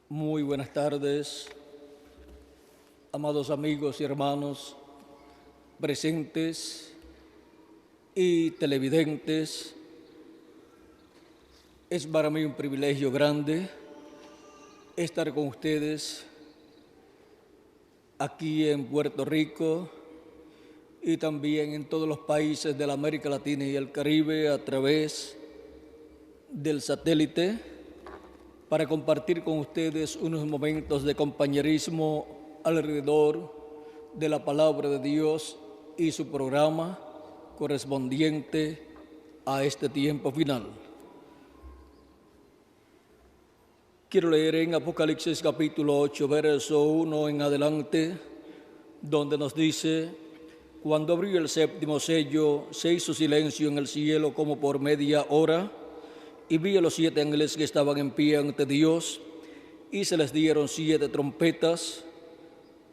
Muy buenas tardes, amados amigos y hermanos presentes y televidentes. Es para mí un privilegio grande estar con ustedes aquí en Puerto Rico y también en todos los países de la América Latina y el Caribe a través del satélite, para compartir con ustedes unos momentos de compañerismo alrededor de la palabra de Dios y su programa correspondiente a este tiempo final. Quiero leer en Apocalipsis capítulo 8, verso 1 en adelante, donde nos dice: cuando abrió el séptimo sello, se hizo silencio en el cielo como por media hora, y vi a los 7 ángeles que estaban en pie ante Dios, y se les dieron 7 trompetas.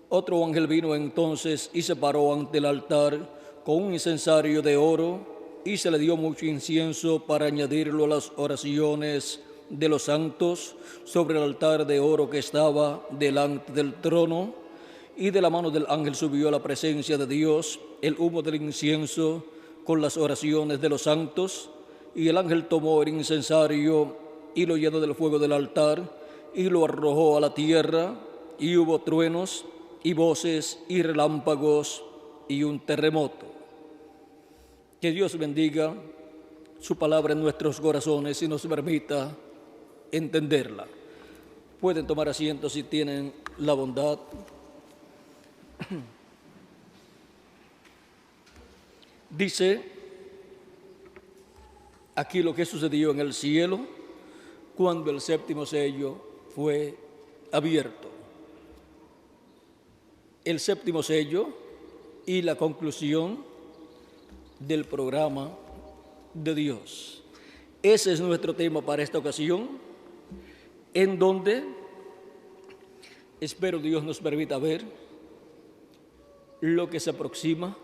Otro ángel vino entonces y se paró ante el altar con un incensario de oro, y se le dio mucho incienso para añadirlo a las oraciones de los santos sobre el altar de oro que estaba delante del trono. Y de la mano del ángel subió a la presencia de Dios el humo del incienso con las oraciones de los santos. Y el ángel tomó el incensario y lo llenó del fuego del altar y lo arrojó a la tierra, y hubo truenos y voces y relámpagos y un terremoto. Que Dios bendiga su palabra en nuestros corazones y nos permita entenderla. Pueden tomar asiento si tienen la bondad. Dice aquí lo que sucedió en el cielo cuando el séptimo sello fue abierto. El séptimo sello y la conclusión del programa de Dios. Ese es nuestro tema para esta ocasión, en donde espero Dios nos permita ver lo que se aproxima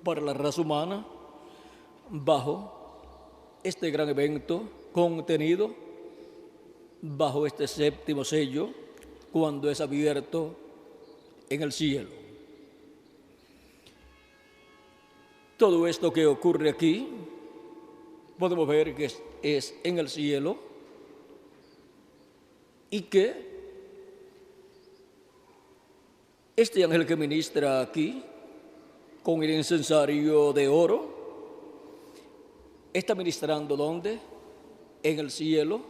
para la raza humana bajo este gran evento contenido bajo este séptimo sello cuando es abierto en el cielo. Todo esto que ocurre aquí podemos ver que es en el cielo, y que este ángel que ministra aquí con el incensario de oro está ministrando ¿dónde? En el cielo,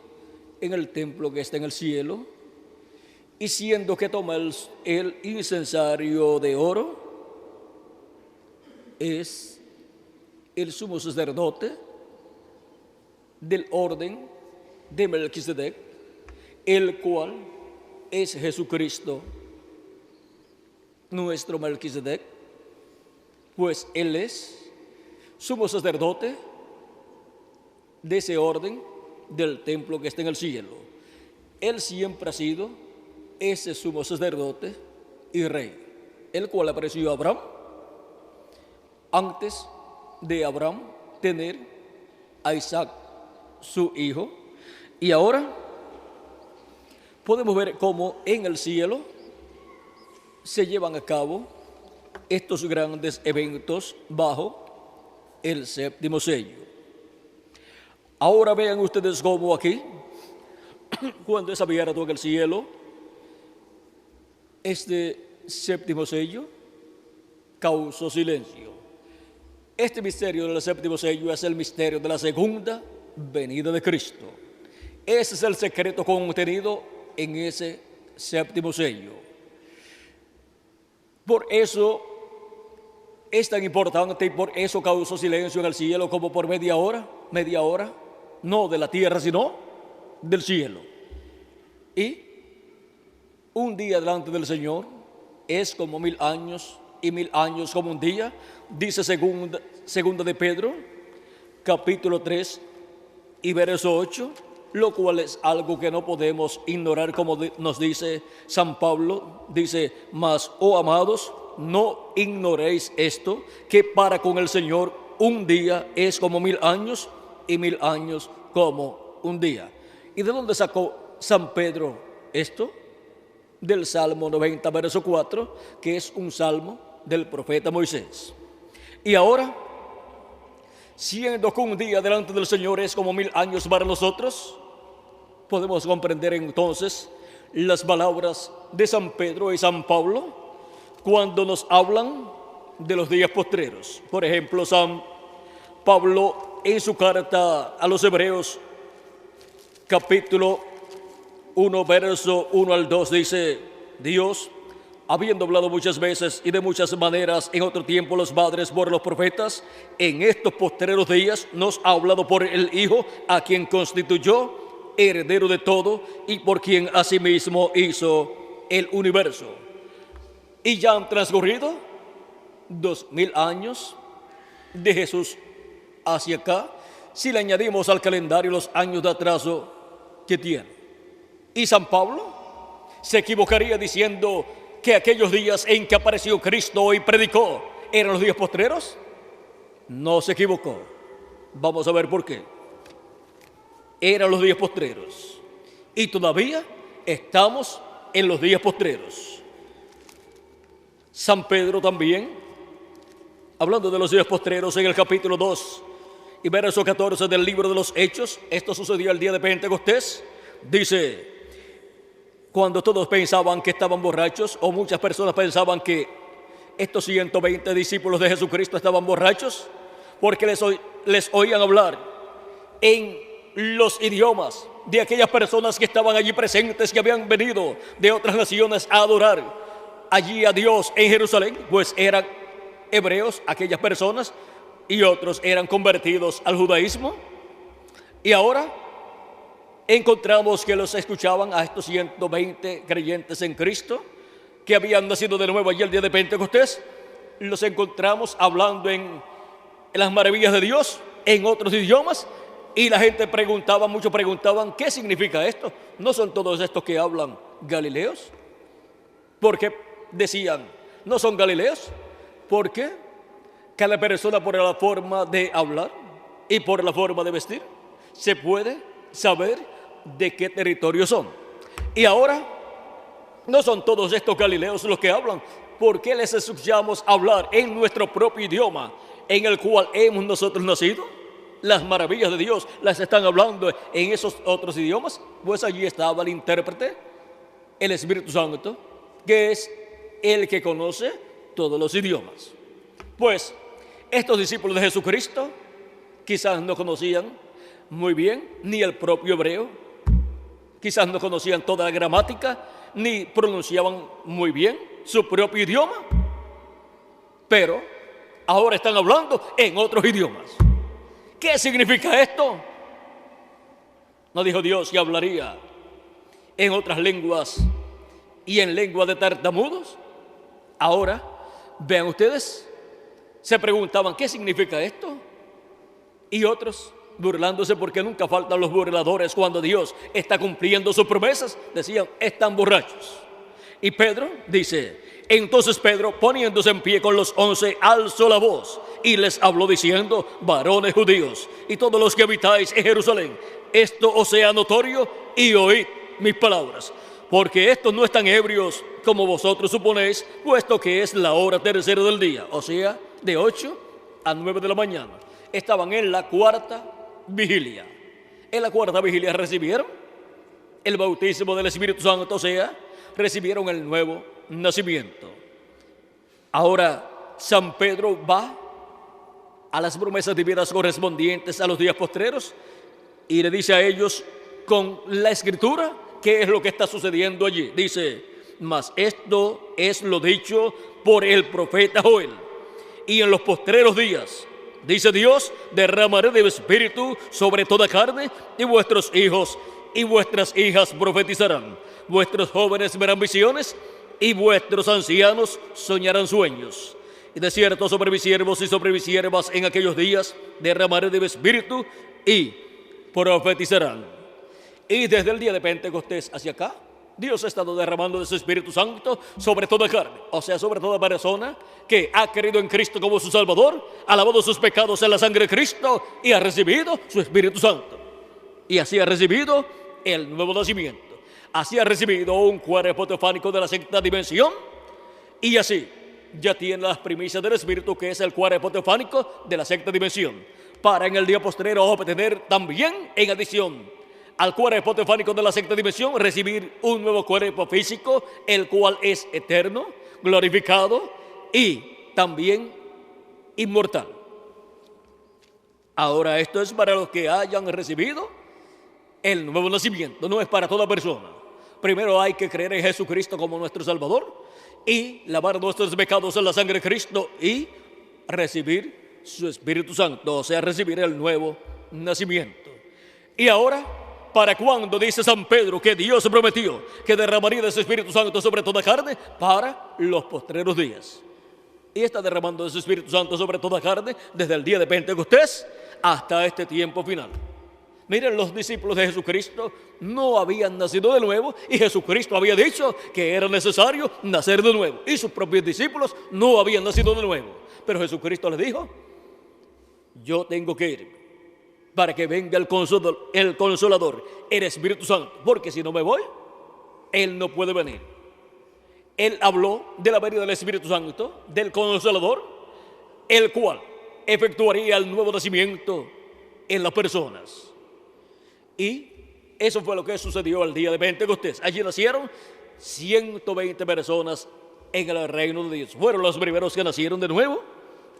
en el templo que está en el cielo, y siendo que toma el incensario de oro, es el sumo sacerdote del orden de Melquisedec, el cual es Jesucristo, nuestro Melquisedec, pues Él es sumo sacerdote de ese orden del templo que está en el cielo. Él siempre ha sido ese sumo sacerdote y rey, el cual apareció a Abraham antes de Abraham tener a Isaac, su hijo. Y ahora podemos ver cómo en el cielo se llevan a cabo estos grandes eventos bajo el séptimo sello. Ahora vean ustedes cómo aquí, cuando es abierto en el cielo este séptimo sello, causó silencio. Este misterio del séptimo sello es el misterio de la segunda venida de Cristo. Ese es el secreto contenido en ese séptimo sello. Por eso es tan importante y por eso causó silencio en el cielo como por media hora, no de la tierra sino del cielo. Y un día delante del Señor es como 1000 años, y 1000 años como un día, dice segunda de Pedro, capítulo 3 y verso 8, lo cual es algo que no podemos ignorar, como nos dice San Pablo, dice: mas, oh amados, no ignoréis esto, que para con el Señor un día es como 1000 años, y 1000 años como un día. ¿Y de dónde sacó San Pedro esto del Salmo 90, verso 4, que es un salmo del profeta Moisés. Y ahora, siendo que un día delante del Señor es como 1000 años para nosotros, podemos comprender entonces las palabras de San Pedro y San Pablo cuando nos hablan de los días postreros. Por ejemplo, San Pablo en su carta a los Hebreos, capítulo 1, verso 1 al 2, dice: Dios, habiendo hablado muchas veces y de muchas maneras en otro tiempo los padres por los profetas, en estos postreros días nos ha hablado por el Hijo, a quien constituyó heredero de todo y por quien asimismo hizo el universo. Y ya han transcurrido 2000 años de Jesús hacia acá, si le añadimos al calendario los años de atraso que tiene. Y San Pablo se equivocaría diciendo que aquellos días en que apareció Cristo y predicó eran los días postreros. No se equivocó. Vamos a ver por qué. Eran los días postreros. Y todavía estamos en los días postreros. San Pedro también, hablando de los días postreros en el capítulo 2 y verso 14 del libro de los Hechos, esto sucedió el día de Pentecostés, dice: cuando todos pensaban que estaban borrachos, o muchas personas pensaban que estos 120 discípulos de Jesucristo estaban borrachos, porque les oían hablar en los idiomas de aquellas personas que estaban allí presentes, que habían venido de otras naciones a adorar allí a Dios en Jerusalén, pues eran hebreos aquellas personas y otros eran convertidos al judaísmo. Y ahora encontramos que los escuchaban a estos 120 creyentes en Cristo que habían nacido de nuevo allí el día de Pentecostés. Los encontramos hablando en las maravillas de Dios en otros idiomas, y la gente preguntaba, muchos preguntaban: ¿qué significa esto? ¿No son todos estos que hablan galileos? Porque decían: ¿no son galileos? Porque cada persona, por la forma de hablar y por la forma de vestir, se puede saber de qué territorio son. Y ahora, no son todos estos galileos los que hablan, porque les escuchamos hablar en nuestro propio idioma, en el cual hemos nosotros nacido. Las maravillas de Dios las están hablando en esos otros idiomas. Pues allí estaba el intérprete, el Espíritu Santo, que es el que conoce todos los idiomas. Pues estos discípulos de Jesucristo quizás no conocían muy bien ni el propio hebreo, quizás no conocían toda la gramática, ni pronunciaban muy bien su propio idioma, pero ahora están hablando en otros idiomas. ¿Qué significa esto? ¿No dijo Dios que hablaría en otras lenguas y en lengua de tartamudos? Ahora, vean ustedes, se preguntaban: ¿qué significa esto? Y otros, burlándose, porque nunca faltan los burladores cuando Dios está cumpliendo sus promesas, decían: están borrachos. Y Pedro dice: entonces Pedro, poniéndose en pie con los 11, alzó la voz y les habló diciendo: varones judíos y todos los que habitáis en Jerusalén, esto os sea notorio y oíd mis palabras, porque estos no están ebrios como vosotros suponéis, puesto que es la hora tercera del día, o sea, de 8 a 9 de la mañana. Estaban en la cuarta vigilia. En la cuarta vigilia recibieron el bautismo del Espíritu Santo, o sea, recibieron el nuevo nacimiento. Ahora San Pedro va a las promesas divinas correspondientes a los días postreros y le dice a ellos con la Escritura qué es lo que está sucediendo allí. Dice: mas esto es lo dicho por el profeta Joel: y en los postreros días, dice Dios, derramaré de mi espíritu sobre toda carne, y vuestros hijos y vuestras hijas profetizarán, vuestros jóvenes verán visiones, y vuestros ancianos soñarán sueños. Y de cierto sobre mis siervos y sobre mis siervas en aquellos días derramaré de mi espíritu y profetizarán. Y desde el día de Pentecostés hacia acá, Dios ha estado derramando de su Espíritu Santo sobre toda carne, o sea, sobre toda persona que ha creído en Cristo como su Salvador, ha lavado sus pecados en la sangre de Cristo y ha recibido su Espíritu Santo. Y así ha recibido el nuevo nacimiento. Así ha recibido un cuerpo teofánico de la sexta dimensión y así ya tiene las primicias del Espíritu, que es el cuerpo teofánico de la sexta dimensión, para en el día postrero obtener también, en adición al cuerpo teofánico de la sexta dimensión, recibir un nuevo cuerpo físico, el cual es eterno, glorificado y también inmortal. Ahora, esto es para los que hayan recibido el nuevo nacimiento, no es para toda persona. Primero hay que creer en Jesucristo como nuestro Salvador y lavar nuestros pecados en la sangre de Cristo y recibir su Espíritu Santo, o sea, recibir el nuevo nacimiento. Y ahora, ¿para cuándo dice San Pedro que Dios prometió que derramaría de su Espíritu Santo sobre toda carne? Para los postreros días. Y está derramando de su Espíritu Santo sobre toda carne desde el día de Pentecostés hasta este tiempo final. Miren, los discípulos de Jesucristo no habían nacido de nuevo y Jesucristo había dicho que era necesario nacer de nuevo. Y sus propios discípulos no habían nacido de nuevo. Pero Jesucristo les dijo, yo tengo que ir para que venga el Consolador, el Espíritu Santo, porque si no me voy, Él no puede venir. Él habló de la venida del Espíritu Santo, del Consolador, el cual efectuaría el nuevo nacimiento en las personas. Y eso fue lo que sucedió el día de Pentecostés. Allí nacieron 120 personas en el reino de Dios. Fueron los primeros que nacieron de nuevo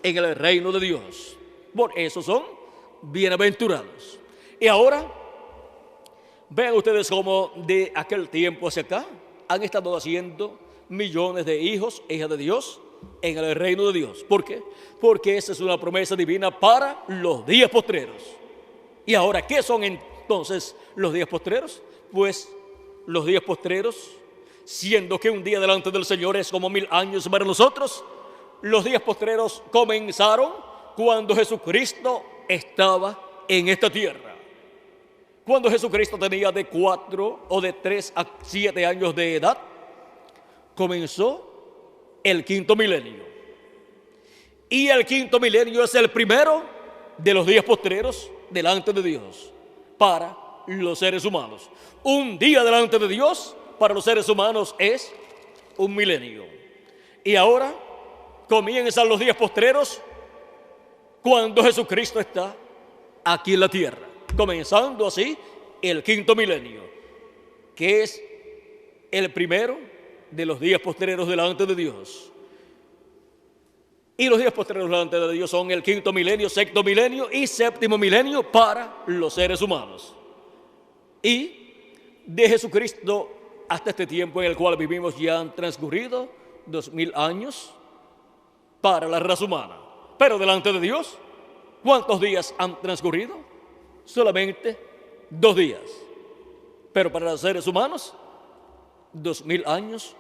en el reino de Dios. Por eso son bienaventurados. Y ahora, vean ustedes cómo de aquel tiempo hacia acá han estado haciendo millones de hijos, hijas de Dios en el reino de Dios. ¿Por qué? Porque esa es una promesa divina para los días postreros. Y ahora, ¿qué son entonces los días postreros? Pues los días postreros, siendo que un día delante del Señor es como 1000 años para nosotros, los días postreros comenzaron cuando Jesucristo estaba en esta tierra. Cuando Jesucristo tenía de 4 o de 3 a 7 años de edad, comenzó el quinto milenio. Y el quinto milenio es el primero de los días postreros delante de Dios para los seres humanos. Un día delante de Dios para los seres humanos es un milenio. Y ahora comienzan los días postreros cuando Jesucristo está aquí en la tierra, comenzando así el quinto milenio, que es el primero de los días postreros delante de Dios. Y los días postreros delante de Dios son el quinto milenio, sexto milenio y séptimo milenio para los seres humanos. Y de Jesucristo hasta este tiempo en el cual vivimos ya han transcurrido 2000 años para la raza humana. Pero delante de Dios, ¿cuántos días han transcurrido? Solamente 2 días. Pero para los seres humanos, 2000 años.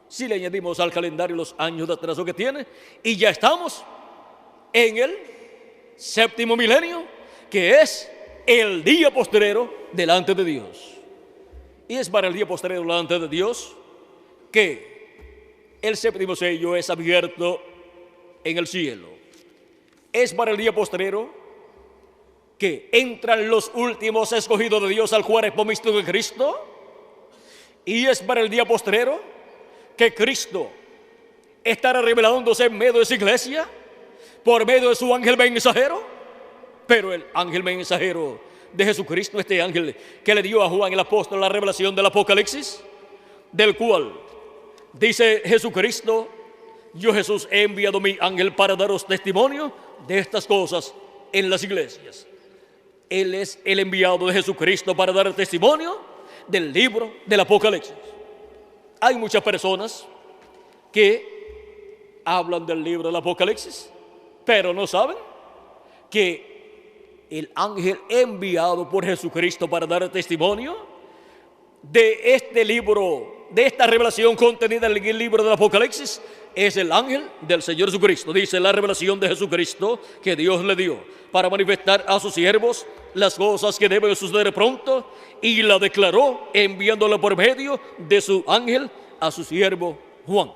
Si le añadimos al calendario los años de atraso que tiene, y ya estamos en el séptimo milenio, que es el día postrero delante de Dios. Y es para el día postrero delante de Dios que el séptimo sello es abierto en el cielo. Es para el día postrero que entran los últimos escogidos de Dios al cuerpo místico de Cristo. Y es para el día postrero que Cristo estará revelándose en medio de su iglesia por medio de su ángel mensajero. Pero el ángel mensajero de Jesucristo, este ángel que le dio a Juan el apóstol la revelación del Apocalipsis, del cual dice Jesucristo: yo, Jesús, he enviado mi ángel para daros testimonio de estas cosas en las iglesias. Él es el enviado de Jesucristo para dar testimonio del libro del Apocalipsis. Hay muchas personas que hablan del libro del Apocalipsis, pero no saben que el ángel enviado por Jesucristo para dar testimonio de este libro, de esta revelación contenida en el libro del Apocalipsis, es el ángel del Señor Jesucristo. Dice la revelación de Jesucristo que Dios le dio para manifestar a sus siervos las cosas que deben suceder pronto, y la declaró enviándola por medio de su ángel a su siervo Juan.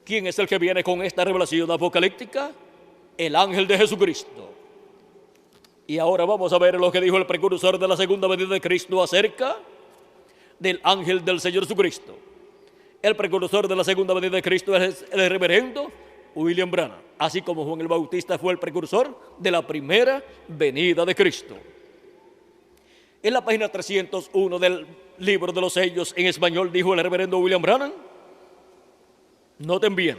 ¿Quién es el que viene con esta revelación apocalíptica? El ángel de Jesucristo. Y ahora vamos a ver lo que dijo el precursor de la segunda venida de Cristo acerca del ángel del Señor Jesucristo. El precursor de la segunda venida de Cristo es el reverendo William Branham, así como Juan el Bautista fue el precursor de la primera venida de Cristo. En la página 301 del libro de los sellos en español dijo el reverendo William Branham, noten bien,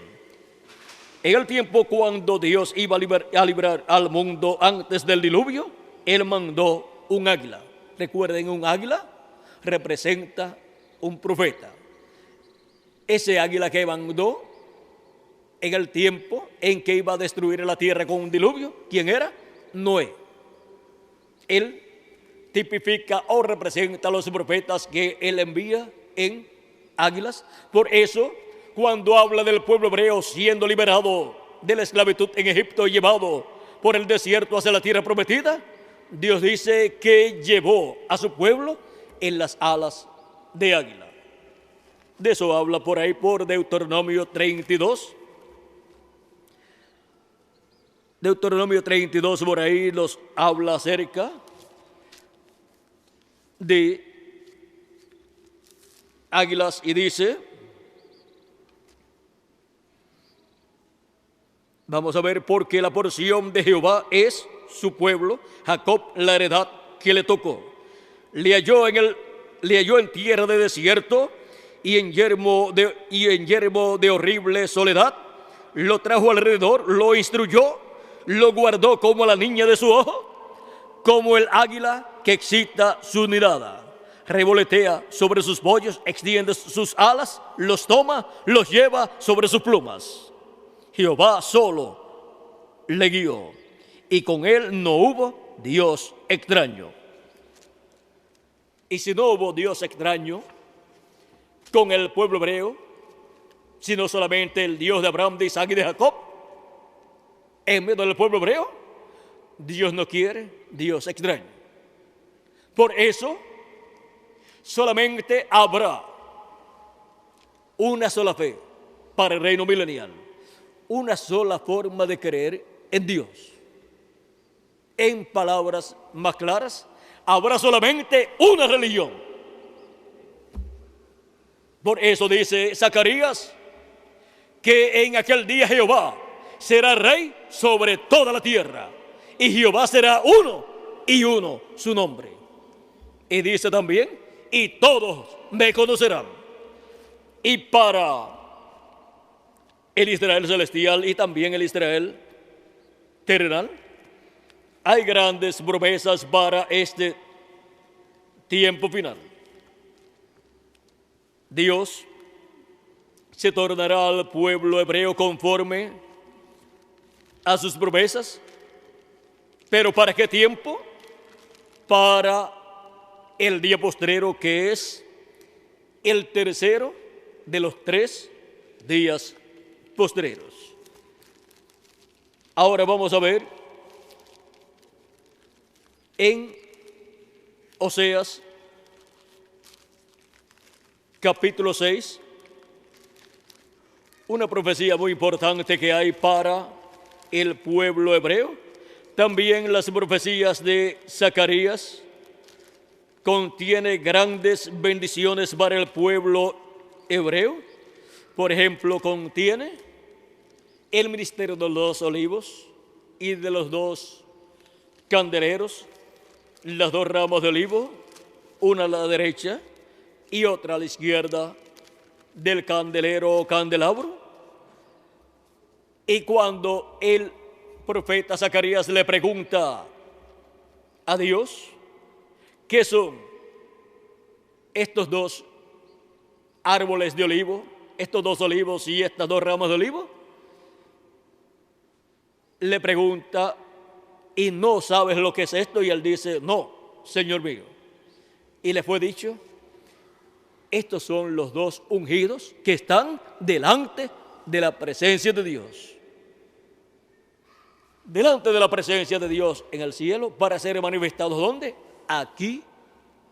en el tiempo cuando Dios iba a librar al mundo antes del diluvio, Él mandó un águila. Recuerden, un águila representa un profeta. Ese águila que mandó en el tiempo en que iba a destruir la tierra con un diluvio, ¿quién era? Noé. Él tipifica o representa a los profetas que Él envía en águilas. Por eso, cuando habla del pueblo hebreo siendo liberado de la esclavitud en Egipto y llevado por el desierto hacia la tierra prometida, Dios dice que llevó a su pueblo en las alas de águila. De eso habla por ahí por Deuteronomio 32. Deuteronomio 32 por ahí nos habla acerca de águilas y dice, vamos a ver, porque la porción de Jehová es su pueblo, Jacob la heredad que le tocó. Le halló en tierra de desierto y en yermo de horrible soledad. Lo trajo alrededor, lo instruyó, lo guardó como la niña de su ojo, como el águila que excita su mirada. Revolotea sobre sus pollos, extiende sus alas, los toma, los lleva sobre sus plumas. Jehová solo le guió, y con él no hubo Dios extraño. Y si no hubo Dios extraño con el pueblo hebreo, sino solamente el Dios de Abraham, de Isaac y de Jacob, en medio del pueblo hebreo, Dios no quiere Dios extraño. Por eso, solamente habrá una sola fe para el reino milenial, una sola forma de creer en Dios. En palabras más claras, habrá solamente una religión. Por eso dice Zacarías que en aquel día Jehová será rey sobre toda la tierra, y Jehová será uno y uno su nombre. Y dice también, y todos me conocerán. Y para el Israel celestial y también el Israel terrenal, hay grandes promesas para este tiempo final. Dios se tornará al pueblo hebreo conforme a sus promesas. ¿Pero para qué tiempo? Para el día postrero, que es el tercero de los 3 días postreros. Ahora vamos a ver en Oseas capítulo 6, una profecía muy importante que hay para el pueblo hebreo. También las profecías de Zacarías contiene grandes bendiciones para el pueblo hebreo. Por ejemplo, contiene el ministerio de los olivos y de los 2 candeleros, las 2 ramas de olivo, una a la derecha y otra a la izquierda del candelero o candelabro. Y cuando el profeta Zacarías le pregunta a Dios qué son estos 2 árboles de olivo, estos 2 olivos y estas 2 ramas de olivo, le pregunta, ¿y no sabes lo que es esto? Y él dice, no, Señor mío. Y le fue dicho, estos son los 2 ungidos que están delante de la presencia de Dios. Delante de la presencia de Dios en el cielo, para ser manifestados, ¿dónde? Aquí,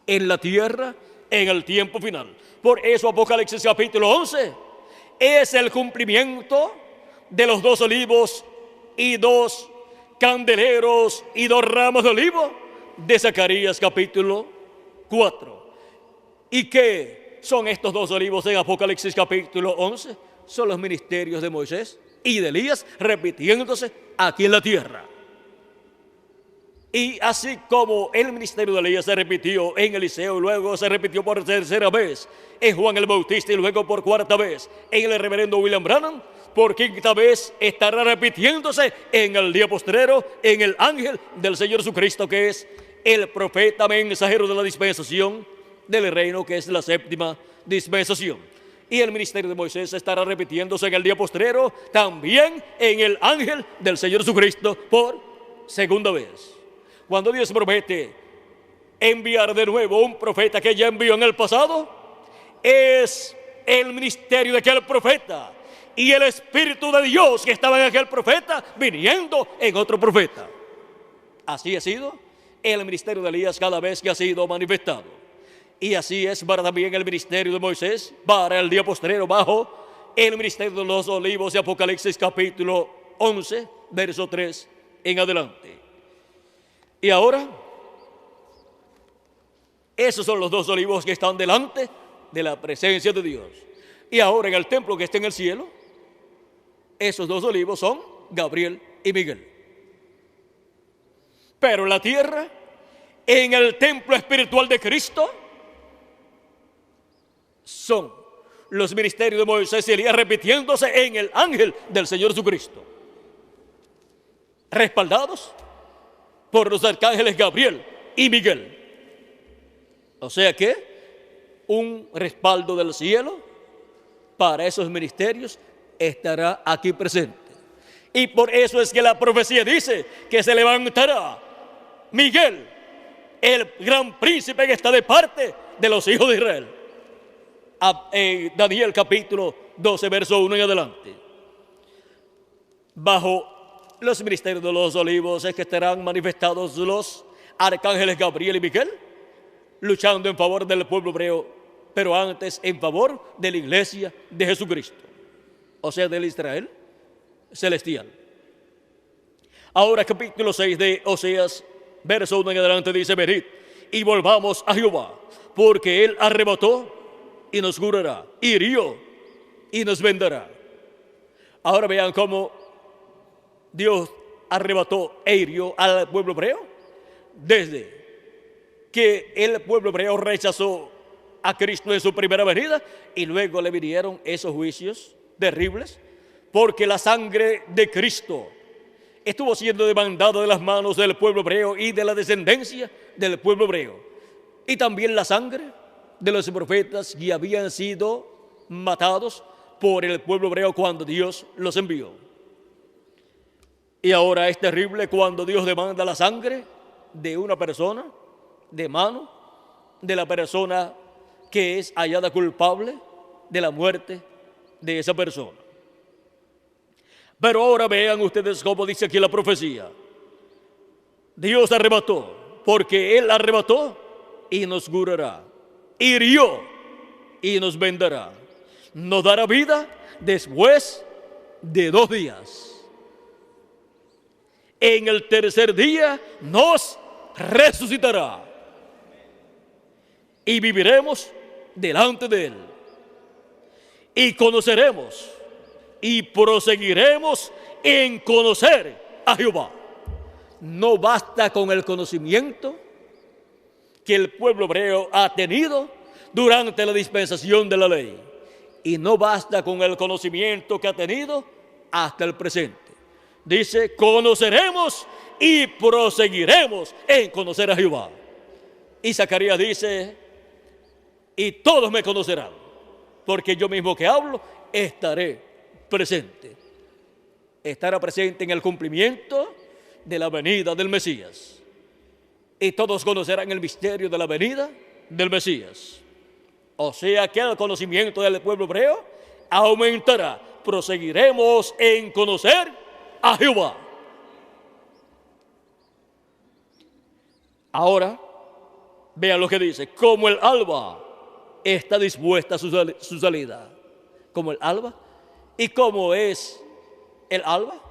en la tierra, en el tiempo final. Por eso Apocalipsis capítulo 11 es el cumplimiento de los 2 olivos y 2 candeleros y 2 ramas de olivo de Zacarías capítulo 4. ¿Y qué son estos dos olivos en Apocalipsis capítulo 11? Son los ministerios de Moisés y de Elías repitiéndose aquí en la tierra. Y así como el ministerio de Elías se repitió en Eliseo, luego se repitió por tercera vez en Juan el Bautista y luego por cuarta vez en el reverendo William Branham, por quinta vez estará repitiéndose en el día postrero en el ángel del Señor Jesucristo, que es el profeta mensajero de la dispensación del reino, que es la séptima dispensación. Y el ministerio de Moisés estará repitiéndose en el día postrero también en el ángel del Señor Jesucristo por segunda vez. Cuando Dios promete enviar de nuevo un profeta que ya envió en el pasado, es el ministerio de aquel profeta y el Espíritu de Dios que estaba en aquel profeta viniendo en otro profeta. Así ha sido el ministerio de Elías cada vez que ha sido manifestado. Y así es para también el ministerio de Moisés para el día postrero bajo el ministerio de los olivos de Apocalipsis capítulo 11, verso 3 en adelante. Y ahora, esos son los dos olivos que están delante de la presencia de Dios. Y ahora en el templo que está en el cielo, esos dos olivos son Gabriel y Miguel. Pero en la tierra, en el templo espiritual de Cristo, son los ministerios de Moisés y Elías repitiéndose en el ángel del Señor Jesucristo, respaldados por los arcángeles Gabriel y Miguel. O sea que un respaldo del cielo para esos ministerios estará aquí presente. Y por eso es que la profecía dice que se levantará Miguel, el gran príncipe que está de parte de los hijos de Israel. Daniel capítulo 12, verso 1 en adelante. Bajo los ministerios de los olivos es que estarán manifestados los arcángeles Gabriel y Miguel, luchando en favor del pueblo hebreo, pero antes en favor de la iglesia de Jesucristo, o sea, del Israel celestial. Ahora capítulo 6 de Oseas, verso 1 en adelante dice: venid y volvamos a Jehová, porque él arrebató y nos curará, hirió y nos vendará. Ahora vean cómo Dios arrebató e hirió al pueblo hebreo. Desde que el pueblo hebreo rechazó a Cristo en su primera venida, y luego le vinieron esos juicios terribles, porque la sangre de Cristo estuvo siendo demandada de las manos del pueblo hebreo y de la descendencia del pueblo hebreo, y también la sangre de los profetas que habían sido matados por el pueblo hebreo cuando Dios los envió. Y ahora es terrible cuando Dios demanda la sangre de una persona, de mano de la persona que es hallada culpable de la muerte de esa persona. Pero ahora vean ustedes cómo dice aquí la profecía. Dios arrebató, porque él arrebató y nos curará, hirió y nos vendará, nos dará vida después de 2 días. En el tercer día nos resucitará y viviremos delante de él, y conoceremos y proseguiremos en conocer a Jehová. No basta con el conocimiento que el pueblo hebreo ha tenido durante la dispensación de la ley, y no basta con el conocimiento que ha tenido hasta el presente. Dice: conoceremos y proseguiremos en conocer a Jehová. Y Zacarías dice: y todos me conocerán, porque yo mismo que hablo estaré presente. Estará presente en el cumplimiento de la venida del Mesías. Y todos conocerán el misterio de la venida del Mesías. O sea que el conocimiento del pueblo hebreo aumentará. Proseguiremos en conocer a Jehová. Ahora, vean lo que dice: como el alba está dispuesta a su salida. Como el alba. ¿Y cómo es el alba?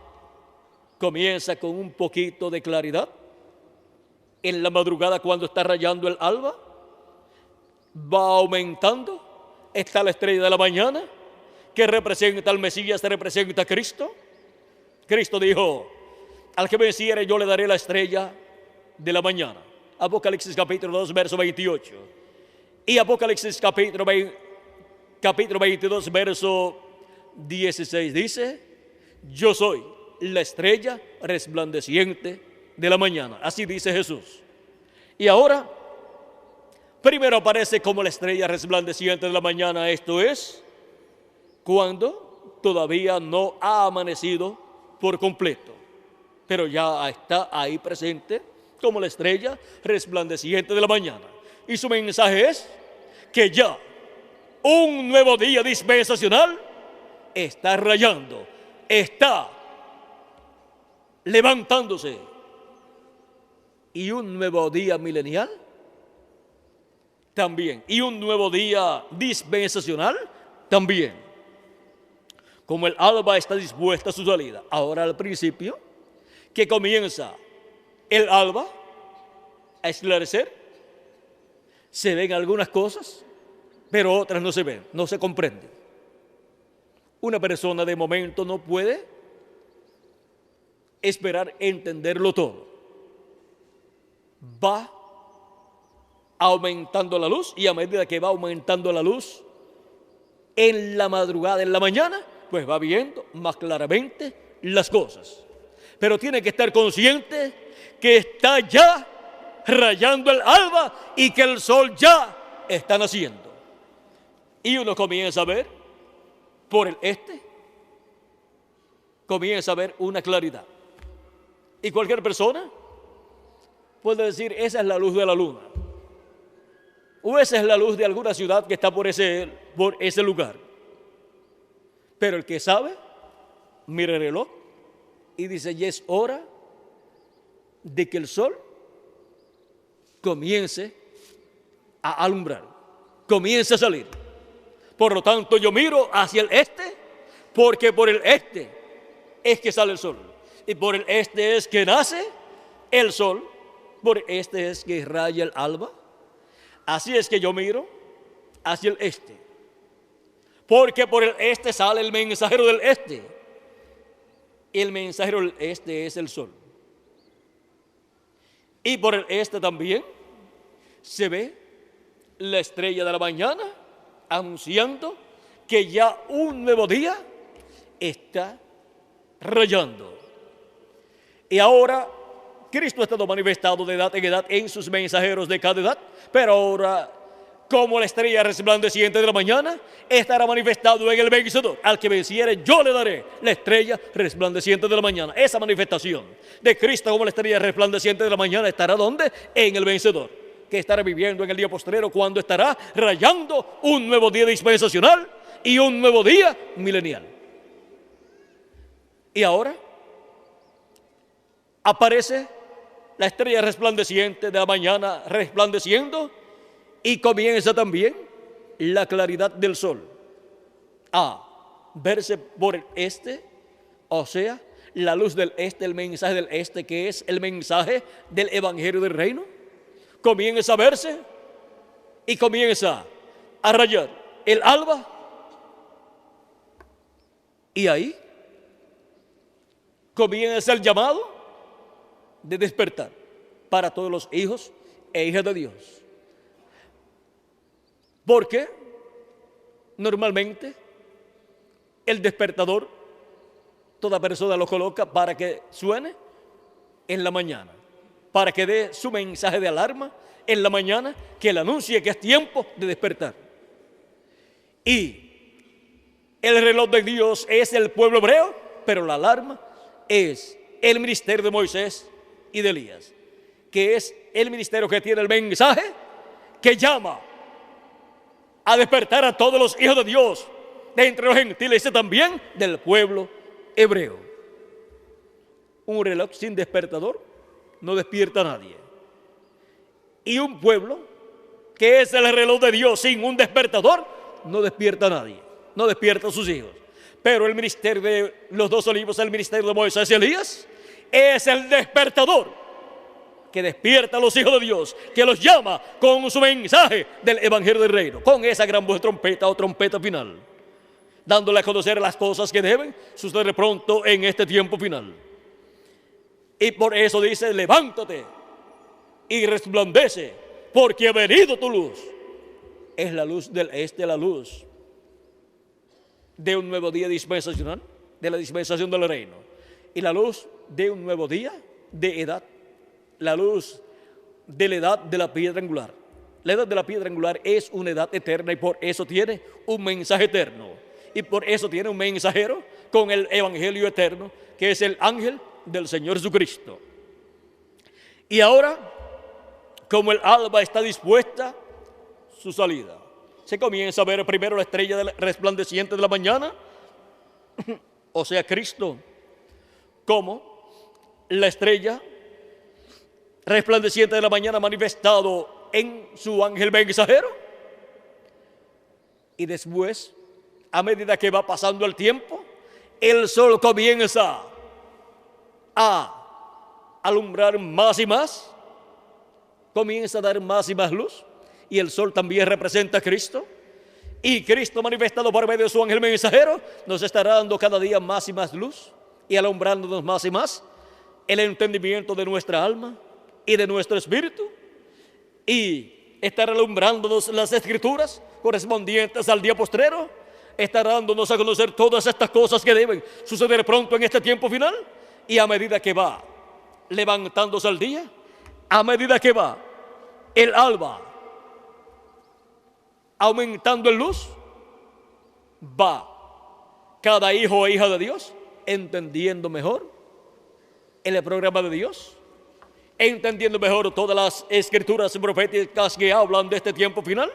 Comienza con un poquito de claridad en la madrugada cuando está rayando el alba, va aumentando. Está la estrella de la mañana, que representa al Mesías, representa a Cristo. Cristo dijo: al que venciere yo le daré la estrella de la mañana. Apocalipsis capítulo 2, verso 28. Y Apocalipsis capítulo 22, verso 16 dice: yo soy la estrella resplandeciente de la mañana. Así dice Jesús. Y ahora, primero aparece como la estrella resplandeciente de la mañana. Esto es cuando todavía no ha amanecido por completo, pero ya está ahí presente como la estrella resplandeciente de la mañana. Y su mensaje es que ya un nuevo día dispensacional está rayando, está levantándose. Y un nuevo día milenial también. Y un nuevo día dispensacional también. Como el alba está dispuesta a su salida. Ahora al principio, que comienza el alba a esclarecer, se ven algunas cosas, pero otras no se ven, no se comprenden. Una persona de momento no puede esperar entenderlo todo. Va aumentando la luz, y a medida que va aumentando la luz en la madrugada, en la mañana, pues va viendo más claramente las cosas. Pero tiene que estar consciente que está ya rayando el alba y que el sol ya está naciendo. Y uno comienza a ver por el este, comienza a ver una claridad. Y cualquier persona puede decir: esa es la luz de la luna, o esa es la luz de alguna ciudad que está por ese lugar. Pero el que sabe, mira el reloj y dice: ya es hora de que el sol comience a alumbrar, comience a salir. Por lo tanto, yo miro hacia el este, porque por el este es que sale el sol, y por el este es que nace el sol, por el este es que raya el alba. Así es que yo miro hacia el este, porque por el este sale el mensajero del este. El mensajero del este es el sol. Y por el este también se ve la estrella de la mañana anunciando que ya un nuevo día está rayando. Y ahora Cristo ha estado manifestado de edad en edad en sus mensajeros de cada edad, pero ahora, como la estrella resplandeciente de la mañana, estará manifestado en el vencedor. Al que venciere, yo le daré la estrella resplandeciente de la mañana. Esa manifestación de Cristo como la estrella resplandeciente de la mañana estará ¿dónde? En el vencedor, que estará viviendo en el día postrero, cuando estará rayando un nuevo día dispensacional y un nuevo día milenial. Y ahora aparece la estrella resplandeciente de la mañana resplandeciendo, y comienza también la claridad del sol a verse por el este, o sea, la luz del este, el mensaje del este, que es el mensaje del evangelio del reino. Comienza a verse y comienza a rayar el alba, y ahí comienza el llamado de despertar para todos los hijos e hijas de Dios. Porque normalmente el despertador, toda persona lo coloca para que suene en la mañana, para que dé su mensaje de alarma en la mañana, que le anuncie que es tiempo de despertar. Y el reloj de Dios es el pueblo hebreo, pero la alarma es el ministerio de Moisés y de Elías, que es el ministerio que tiene el mensaje que llama a despertar a todos los hijos de Dios, de entre los gentiles y también del pueblo hebreo. Un reloj sin despertador no despierta a nadie. Y un pueblo que es el reloj de Dios sin un despertador no despierta a nadie, no despierta a sus hijos. Pero el ministerio de los dos olivos, el ministerio de Moisés y Elías, es el despertador que despierta a los hijos de Dios, que los llama con su mensaje del Evangelio del Reino, con esa gran voz de trompeta o trompeta final, dándole a conocer las cosas que deben suceder pronto en este tiempo final. Y por eso dice: levántate y resplandece, porque ha venido tu luz. Es la luz del este, la luz de un nuevo día dispensacional, de la dispensación del reino, y la luz de un nuevo día de edad, la luz de la edad de la piedra angular. La edad de la piedra angular es una edad eterna y por eso tiene un mensaje eterno, y por eso tiene un mensajero con el evangelio eterno, que es el ángel del Señor Jesucristo. Y ahora, como el alba está dispuesta su salida, se comienza a ver primero la estrella resplandeciente de la mañana, o sea, Cristo, como la estrella resplandeciente de la mañana manifestado en su ángel mensajero. Y después, a medida que va pasando el tiempo, el sol comienza a alumbrar más y más, comienza a dar más y más luz, y el sol también representa a Cristo, y Cristo manifestado por medio de su ángel mensajero nos estará dando cada día más y más luz y alumbrándonos más y más el entendimiento de nuestra alma y de nuestro espíritu, y estará alumbrándonos las escrituras correspondientes al día postrero, estará dándonos a conocer todas estas cosas que deben suceder pronto en este tiempo final. Y a medida que va levantándose el día, a medida que va el alba aumentando en luz, va cada hijo e hija de Dios entendiendo mejor el programa de Dios, entendiendo mejor todas las escrituras proféticas que hablan de este tiempo final,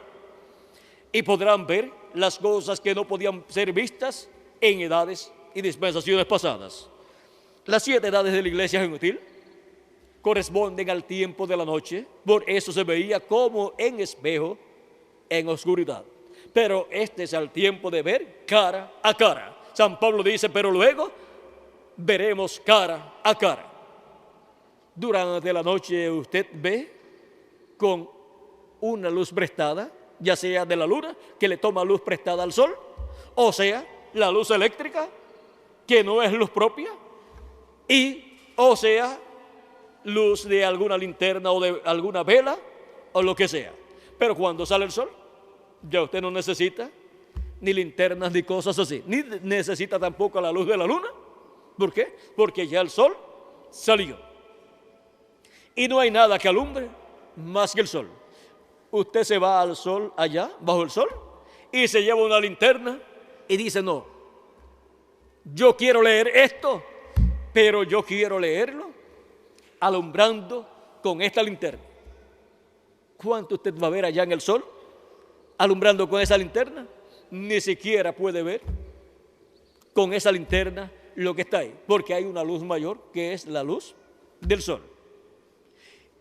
y podrán ver las cosas que no podían ser vistas en edades y dispensaciones pasadas. Las 7 edades de la iglesia gentil corresponden al tiempo de la noche, por eso se veía como en espejo en oscuridad. Pero este es el tiempo de ver cara a cara. San Pablo dice: pero luego veremos cara a cara. Durante la noche usted ve con una luz prestada, ya sea de la luna, que le toma luz prestada al sol, o sea, la luz eléctrica, que no es luz propia, o sea, luz de alguna linterna o de alguna vela o lo que sea. Pero cuando sale el sol, ya usted no necesita ni linternas ni cosas así, ni necesita tampoco la luz de la luna. ¿Por qué? Porque ya el sol salió y no hay nada que alumbre más que el sol. Usted se va al sol allá, bajo el sol, y se lleva una linterna y dice: no, yo quiero leer esto, pero yo quiero leerlo alumbrando con esta linterna. ¿Cuánto usted va a ver allá en el sol alumbrando con esa linterna? Ni siquiera puede ver con esa linterna lo que está ahí, porque hay una luz mayor que es la luz del sol.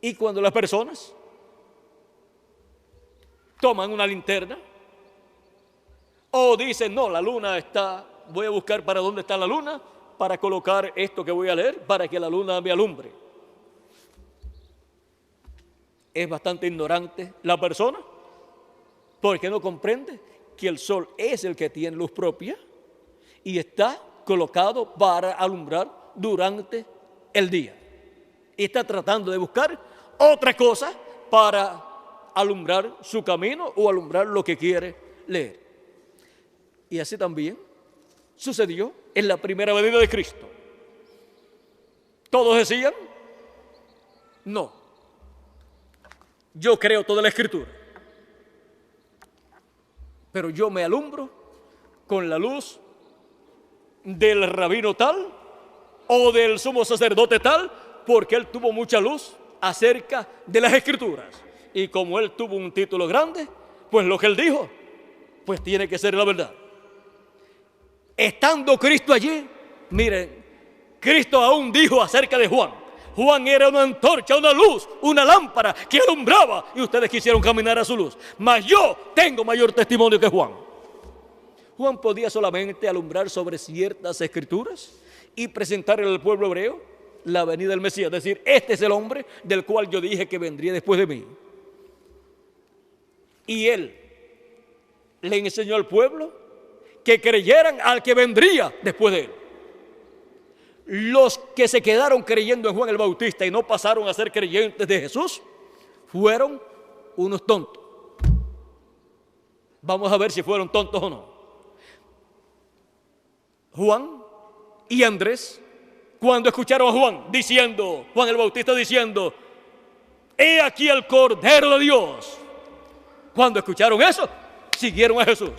Y cuando las personas toman una linterna o dicen: no, la luna está, voy a buscar para dónde está la luna para colocar esto que voy a leer para que la luna me alumbre, es bastante ignorante la persona, porque no comprende que el sol es el que tiene luz propia y está colocado para alumbrar durante el día, y está tratando de buscar otra cosa para alumbrar su camino o alumbrar lo que quiere leer. Y así también sucedió en la primera venida de Cristo. Todos decían: no, yo creo toda la escritura, pero yo me alumbro con la luz del rabino tal o del sumo sacerdote tal, porque él tuvo mucha luz acerca de las escrituras, y como él tuvo un título grande, pues lo que él dijo pues tiene que ser la verdad. Estando Cristo allí, miren, Cristo aún dijo acerca de Juan: Juan era una antorcha, una luz, una lámpara que alumbraba, y ustedes quisieron caminar a su luz, mas yo tengo mayor testimonio que Juan. Juan podía solamente alumbrar sobre ciertas escrituras y presentarle al pueblo hebreo la venida del Mesías. Es decir, este es el hombre del cual yo dije que vendría después de mí. Y él le enseñó al pueblo que creyeran al que vendría después de él. Los que se quedaron creyendo en Juan el Bautista y no pasaron a ser creyentes de Jesús fueron unos tontos. Vamos a ver si fueron tontos o no. Juan y Andrés, cuando escucharon a Juan el Bautista diciendo, he aquí el Cordero de Dios. Cuando escucharon eso, siguieron a Jesús.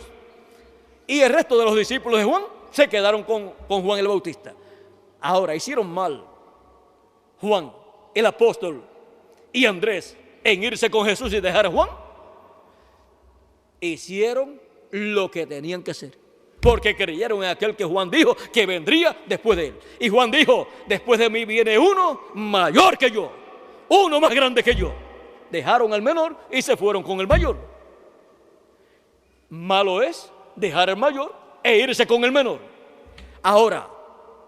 Y el resto de los discípulos de Juan se quedaron con Juan el Bautista. Ahora, hicieron mal Juan, el apóstol, y Andrés en irse con Jesús y dejar a Juan. Hicieron lo que tenían que hacer, porque creyeron en aquel que Juan dijo que vendría después de él. Y Juan dijo, después de mí viene uno mayor que yo, uno más grande que yo. Dejaron al menor y se fueron con el mayor. Malo es dejar al mayor e irse con el menor. Ahora,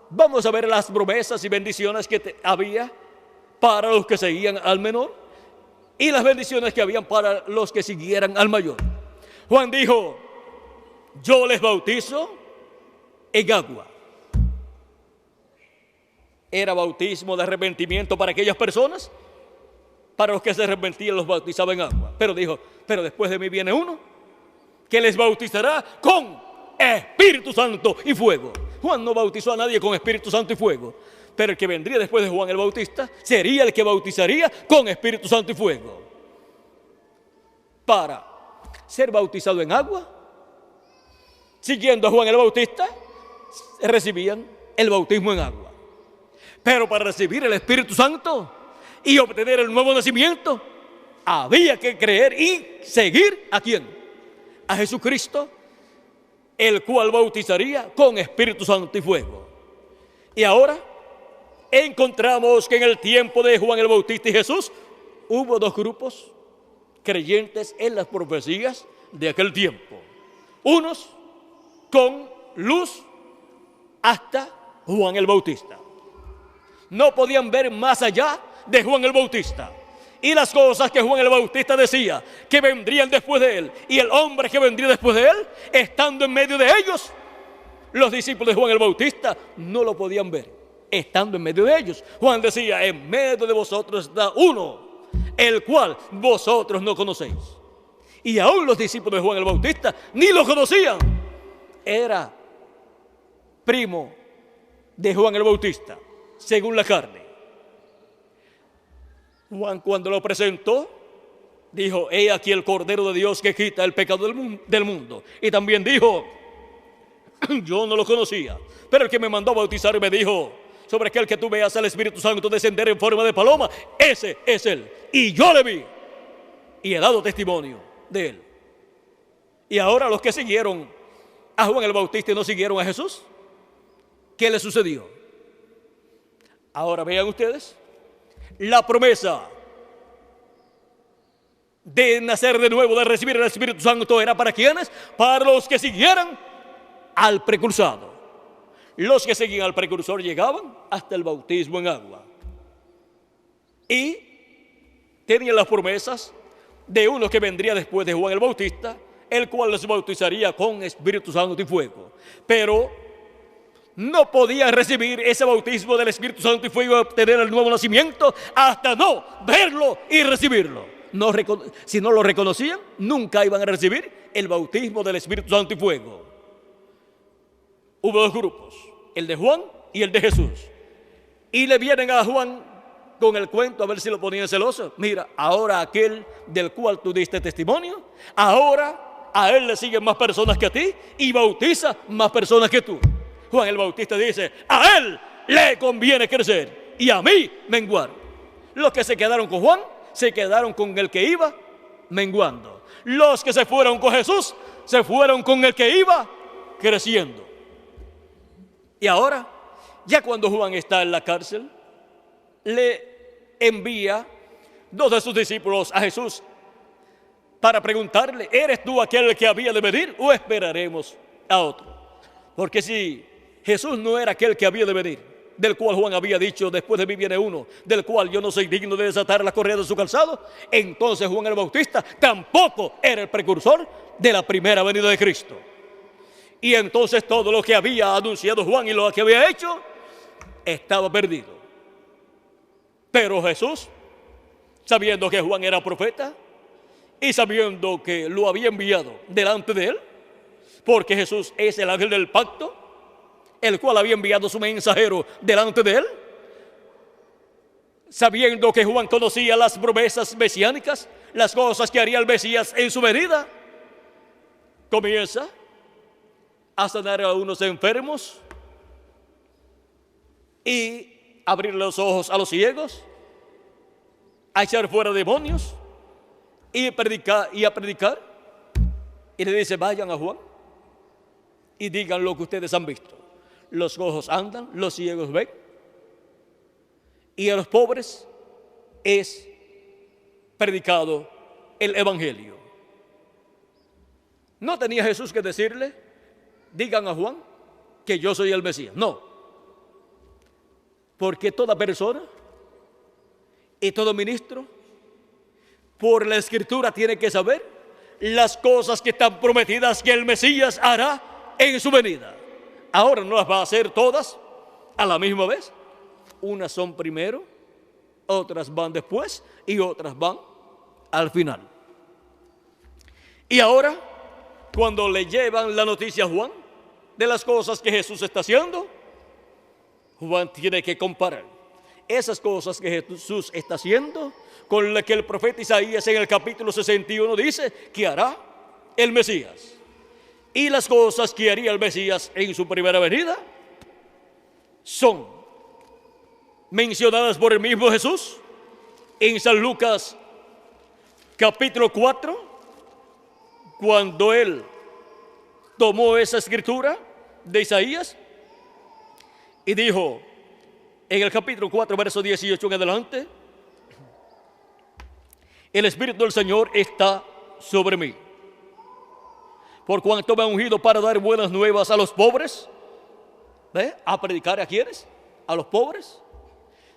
vamos a ver las promesas y bendiciones que había para los que seguían al menor y las bendiciones que habían para los que siguieran al mayor. Juan dijo, yo les bautizo en agua. Era bautismo de arrepentimiento para aquellas personas. Para los que se arrepentían los bautizaba en agua. Pero dijo, pero después de mí viene uno que les bautizará con Espíritu Santo y fuego. Juan no bautizó a nadie con Espíritu Santo y fuego, pero el que vendría después de Juan el Bautista sería el que bautizaría con Espíritu Santo y fuego. Para ser bautizado en agua, siguiendo a Juan el Bautista, recibían el bautismo en agua. Pero para recibir el Espíritu Santo y obtener el nuevo nacimiento, había que creer y seguir ¿a quién? A Jesucristo, el cual bautizaría con Espíritu Santo y fuego. Y ahora encontramos que en el tiempo de Juan el Bautista y Jesús hubo dos grupos creyentes en las profecías de aquel tiempo. Unos con luz hasta Juan el Bautista. No podían ver más allá de Juan el Bautista. Y las cosas que Juan el Bautista decía que vendrían después de él, y el hombre que vendría después de él, estando en medio de ellos, los discípulos de Juan el Bautista no lo podían ver, estando en medio de ellos. Juan decía, en medio de vosotros está uno, el cual vosotros no conocéis. Y aún los discípulos de Juan el Bautista ni lo conocían. Era primo de Juan el Bautista, según la carne. Juan, cuando lo presentó, dijo, he aquí el Cordero de Dios que quita el pecado del mundo. Y también dijo, yo no lo conocía, pero el que me mandó a bautizar me dijo, sobre aquel que tú veas al Espíritu Santo descender en forma de paloma, ese es él. Y yo le vi y he dado testimonio de él. Y ahora los que siguieron a Juan el Bautista y no siguieron a Jesús, ¿qué le sucedió? Ahora vean ustedes, la promesa de nacer de nuevo, de recibir el Espíritu Santo, era para ¿quiénes? Para los que siguieran al precursado. Los que seguían al precursor llegaban hasta el bautismo en agua. Y tenían las promesas de uno que vendría después de Juan el Bautista, el cual les bautizaría con Espíritu Santo y fuego. Pero no podían recibir ese bautismo del Espíritu Santo y fuego y obtener el nuevo nacimiento hasta no verlo y recibirlo. Si no lo reconocían, nunca iban a recibir el bautismo del Espíritu Santo y fuego. Hubo dos grupos, el de Juan y el de Jesús. Y le vienen a Juan con el cuento, a ver si lo ponían celoso. Mira, ahora aquel del cual tú diste testimonio, ahora a él le siguen más personas que a ti y bautiza más personas que tú. Juan el Bautista dice, a él le conviene crecer y a mí menguar. Los que se quedaron con Juan, se quedaron con el que iba menguando. Los que se fueron con Jesús, se fueron con el que iba creciendo. Y ahora, ya cuando Juan está en la cárcel, le envía dos de sus discípulos a Jesús para preguntarle, ¿eres tú aquel que había de venir o esperaremos a otro? Porque si Jesús no era aquel que había de venir, del cual Juan había dicho: después de mí viene uno, del cual yo no soy digno de desatar la correa de su calzado. Entonces Juan el Bautista tampoco era el precursor de la primera venida de Cristo. Y entonces todo lo que había anunciado Juan y lo que había hecho estaba perdido. Pero Jesús, sabiendo que Juan era profeta y sabiendo que lo había enviado delante de él, porque Jesús es el ángel del pacto, el cual había enviado su mensajero delante de él, sabiendo que Juan conocía las promesas mesiánicas, las cosas que haría el Mesías en su venida, comienza a sanar a unos enfermos y abrir los ojos a los ciegos, a echar fuera demonios y a predicar. Y le dice: vayan a Juan y digan lo que ustedes han visto. Los cojos andan, los ciegos ven, y a los pobres es predicado el evangelio. No tenía Jesús que decirle: digan a Juan que yo soy el Mesías. No, porque toda persona y todo ministro por la Escritura tiene que saber las cosas que están prometidas que el Mesías hará en su venida. Ahora no las va a hacer todas a la misma vez. Unas son primero, otras van después y otras van al final. Y ahora, cuando le llevan la noticia a Juan de las cosas que Jesús está haciendo, Juan tiene que comparar esas cosas que Jesús está haciendo con las que el profeta Isaías en el capítulo 61 dice que hará el Mesías. Y las cosas que haría el Mesías en su primera venida son mencionadas por el mismo Jesús en San Lucas capítulo 4, cuando él tomó esa escritura de Isaías y dijo en el capítulo 4, verso 18 en adelante: el Espíritu del Señor está sobre mí, por cuanto me ha ungido para dar buenas nuevas a los pobres. ¿A predicar a quiénes? A los pobres.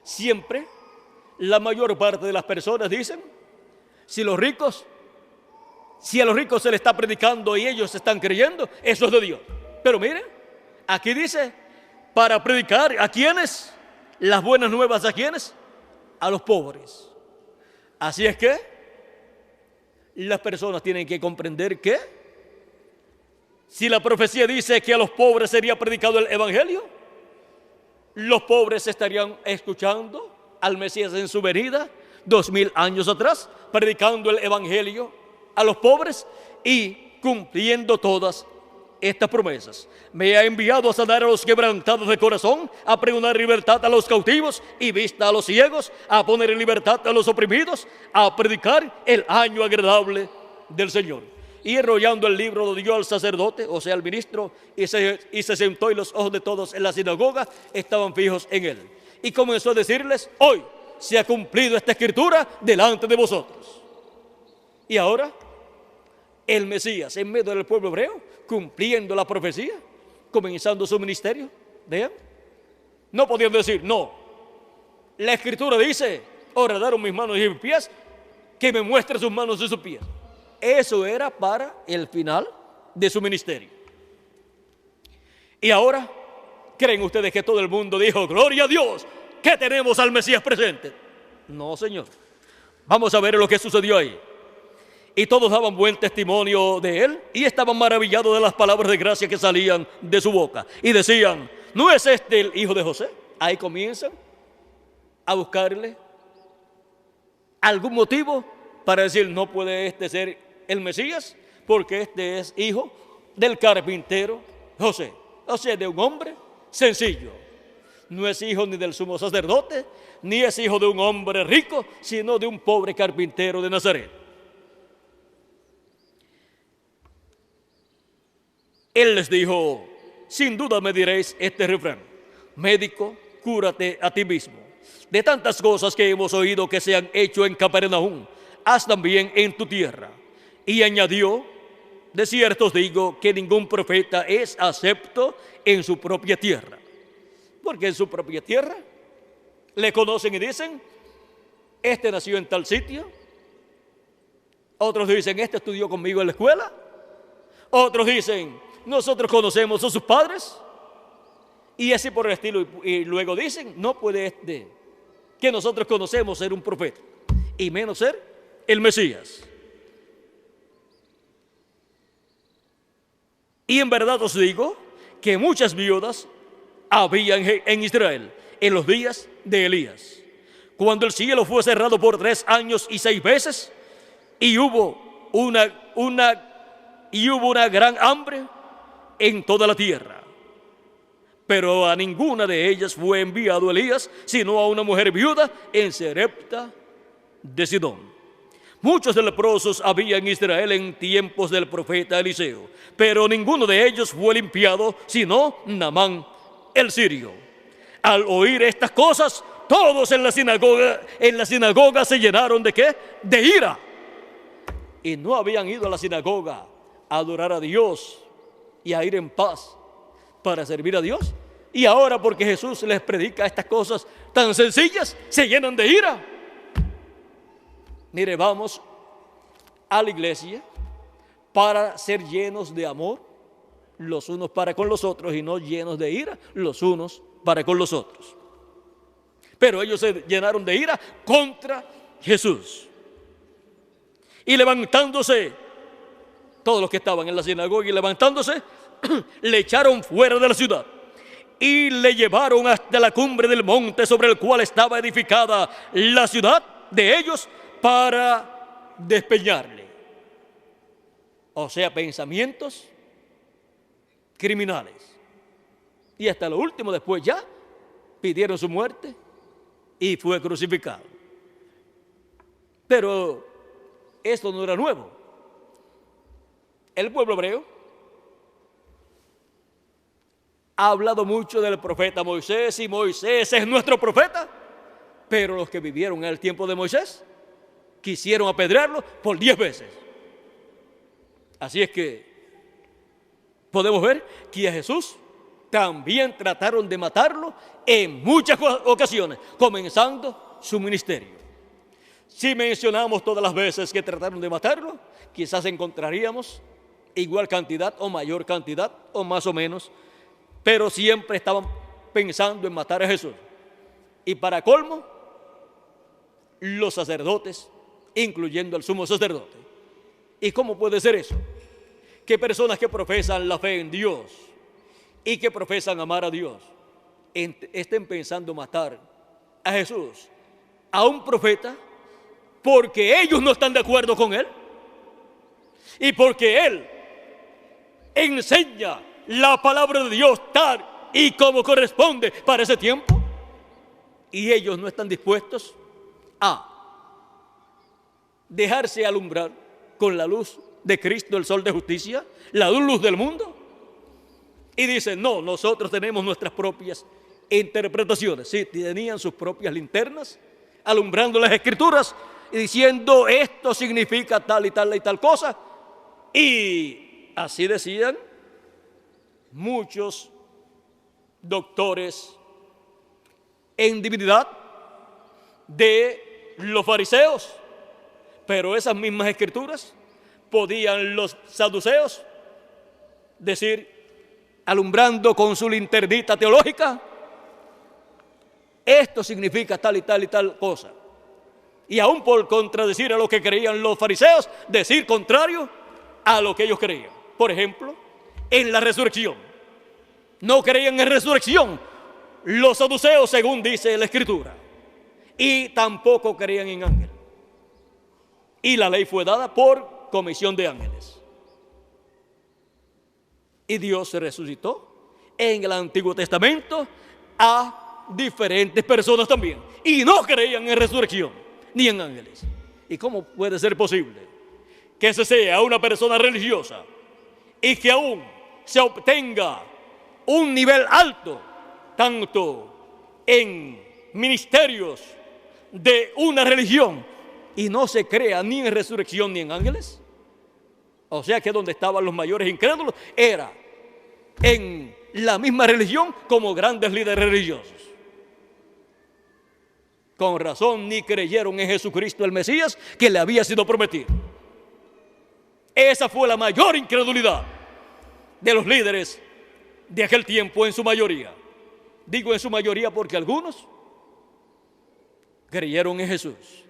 Siempre la mayor parte de las personas dicen: si a los ricos se les está predicando y ellos están creyendo, eso es de Dios. Pero miren, aquí dice: para predicar a quiénes, las buenas nuevas a quiénes, a los pobres. Así es que las personas tienen que comprender que si la profecía dice que a los pobres sería predicado el evangelio, los pobres estarían escuchando al Mesías en su venida 2000 años atrás, predicando el evangelio a los pobres y cumpliendo todas estas promesas. Me ha enviado a sanar a los quebrantados de corazón, a pregonar libertad a los cautivos y vista a los ciegos, a poner en libertad a los oprimidos, a predicar el año agradable del Señor. Y enrollando el libro lo dio al sacerdote, o sea al ministro, y se sentó, y los ojos de todos en la sinagoga estaban fijos en él. Y comenzó a decirles: hoy se ha cumplido esta escritura delante de vosotros. Y ahora el Mesías en medio del pueblo hebreo, cumpliendo la profecía, comenzando su ministerio. Vean, no podían decir: no, la escritura dice: horadaron mis manos y mis pies, que me muestre sus manos y sus pies. Eso era para el final de su ministerio. Y ahora, ¿creen ustedes que todo el mundo dijo: gloria a Dios, que tenemos al Mesías presente? No, señor. Vamos a ver lo que sucedió ahí. Y todos daban buen testimonio de él y estaban maravillados de las palabras de gracia que salían de su boca. Y decían: ¿no es este el hijo de José? Ahí comienzan a buscarle algún motivo para decir: no puede este ser el Mesías, porque este es hijo del carpintero José, o sea, de un hombre sencillo. No es hijo ni del sumo sacerdote, ni es hijo de un hombre rico, sino de un pobre carpintero de Nazaret. Él les dijo: sin duda me diréis este refrán: médico, cúrate a ti mismo. De tantas cosas que hemos oído que se han hecho en Capernaum, haz también en tu tierra. Y añadió: de cierto os digo que ningún profeta es acepto en su propia tierra. porque en su propia tierra le conocen y dicen, este nació en tal sitio. Otros dicen, este estudió conmigo en la escuela. Otros dicen, nosotros conocemos a sus padres. Y así por el estilo. Y luego dicen, no puede este que nosotros conocemos ser un profeta, y menos ser el Mesías. Y en verdad os digo que muchas viudas había en Israel en los días de Elías, cuando el cielo fue cerrado por 3 años y 6 meses, y hubo una gran hambre en toda la tierra. Pero a ninguna de ellas fue enviado Elías, sino a una mujer viuda en Sarepta de Sidón. Muchos leprosos había en Israel en tiempos del profeta Eliseo, pero ninguno de ellos fue limpiado, sino Naamán el sirio. Al oír estas cosas, todos en la sinagoga se llenaron ¿de qué? De ira. Y no habían ido a la sinagoga a adorar a Dios y a ir en paz para servir a Dios. Y ahora, porque Jesús les predica estas cosas tan sencillas, se llenan de ira. Mire, vamos a la iglesia para ser llenos de amor los unos para con los otros, y no llenos de ira los unos para con los otros. Pero ellos se llenaron de ira contra Jesús. Y levantándose, todos los que estaban en la sinagoga, y levantándose, le echaron fuera de la ciudad y le llevaron hasta la cumbre del monte sobre el cual estaba edificada la ciudad de ellos, para despeñarle. O sea, pensamientos criminales. Y hasta lo último, después ya pidieron su muerte y fue crucificado. Pero esto no era nuevo. El pueblo hebreo ha hablado mucho del profeta Moisés, y Moisés es nuestro profeta, pero los que vivieron en el tiempo de Moisés quisieron apedrearlo por 10 veces. Así es que podemos ver que a Jesús también trataron de matarlo en muchas ocasiones, comenzando su ministerio. Si mencionamos todas las veces que trataron de matarlo, quizás encontraríamos igual cantidad o mayor cantidad o más o menos, pero siempre estaban pensando en matar a Jesús. Y para colmo, los sacerdotes, incluyendo al sumo sacerdote. ¿Y cómo puede ser eso? Que personas que profesan la fe en Dios y que profesan amar a Dios estén pensando matar a Jesús, a un profeta, porque ellos no están de acuerdo con él y porque él enseña la palabra de Dios tal y como corresponde para ese tiempo, y ellos no están dispuestos a dejarse alumbrar con la luz de Cristo, el sol de justicia, la luz del mundo. Y dicen, no, nosotros tenemos nuestras propias interpretaciones. Sí, tenían sus propias linternas alumbrando las escrituras y diciendo, esto significa tal y tal y tal cosa. Y así decían muchos doctores en divinidad de los fariseos. Pero esas mismas escrituras podían los saduceos decir, alumbrando con su linternita teológica, esto significa tal y tal y tal cosa. Y aún por contradecir a lo que creían los fariseos, decir contrario a lo que ellos creían. Por ejemplo, en la resurrección. No creían en resurrección los saduceos, según dice la escritura. Y tampoco creían en ángeles. Y la ley fue dada por comisión de ángeles. Y Dios se resucitó en el Antiguo Testamento a diferentes personas también. Y no creían en resurrección ni en ángeles. ¿Y cómo puede ser posible que ese sea una persona religiosa y que aún se obtenga un nivel alto, tanto en ministerios de una religión, y no se crea ni en resurrección ni en ángeles? O sea que donde estaban los mayores incrédulos era en la misma religión como grandes líderes religiosos. Con razón ni creyeron en Jesucristo el Mesías que le había sido prometido. Esa fue la mayor incredulidad de los líderes de aquel tiempo, en su mayoría. Digo en su mayoría porque algunos creyeron en Jesús.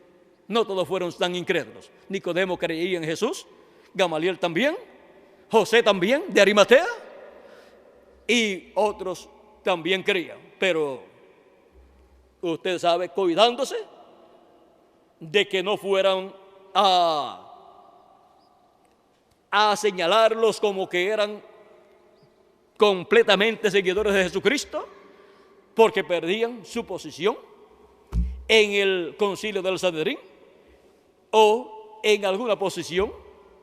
No todos fueron tan incrédulos. Nicodemo creía en Jesús, Gamaliel también, José también, de Arimatea, y otros también creían. Pero usted sabe, cuidándose de que no fueran a señalarlos como que eran completamente seguidores de Jesucristo, porque perdían su posición en el concilio del Sanedrín o en alguna posición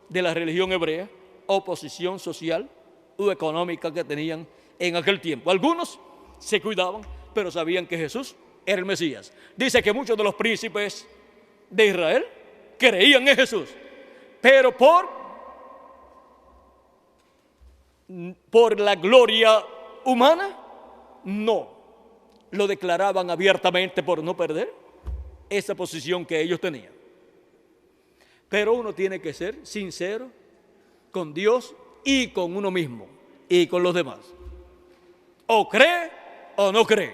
de la religión hebrea o posición social o económica que tenían en aquel tiempo. Algunos se cuidaban, pero sabían que Jesús era el Mesías. Dice que muchos de los príncipes de Israel creían en Jesús, pero por la gloria humana, no. Lo declaraban abiertamente por no perder esa posición que ellos tenían. Pero uno tiene que ser sincero con Dios y con uno mismo y con los demás. O cree o no cree.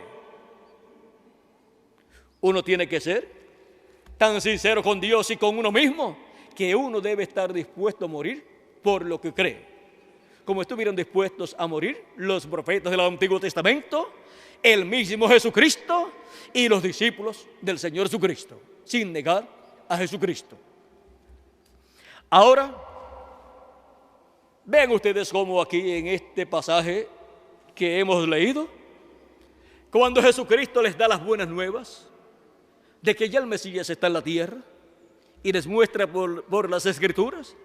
Uno tiene que ser tan sincero con Dios y con uno mismo que uno debe estar dispuesto a morir por lo que cree. Como estuvieron dispuestos a morir los profetas del Antiguo Testamento, el mismo Jesucristo y los discípulos del Señor Jesucristo, sin negar a Jesucristo. Ahora, vean ustedes cómo aquí en este pasaje que hemos leído, cuando Jesucristo les da las buenas nuevas de que ya el Mesías está en la tierra y les muestra por las Escrituras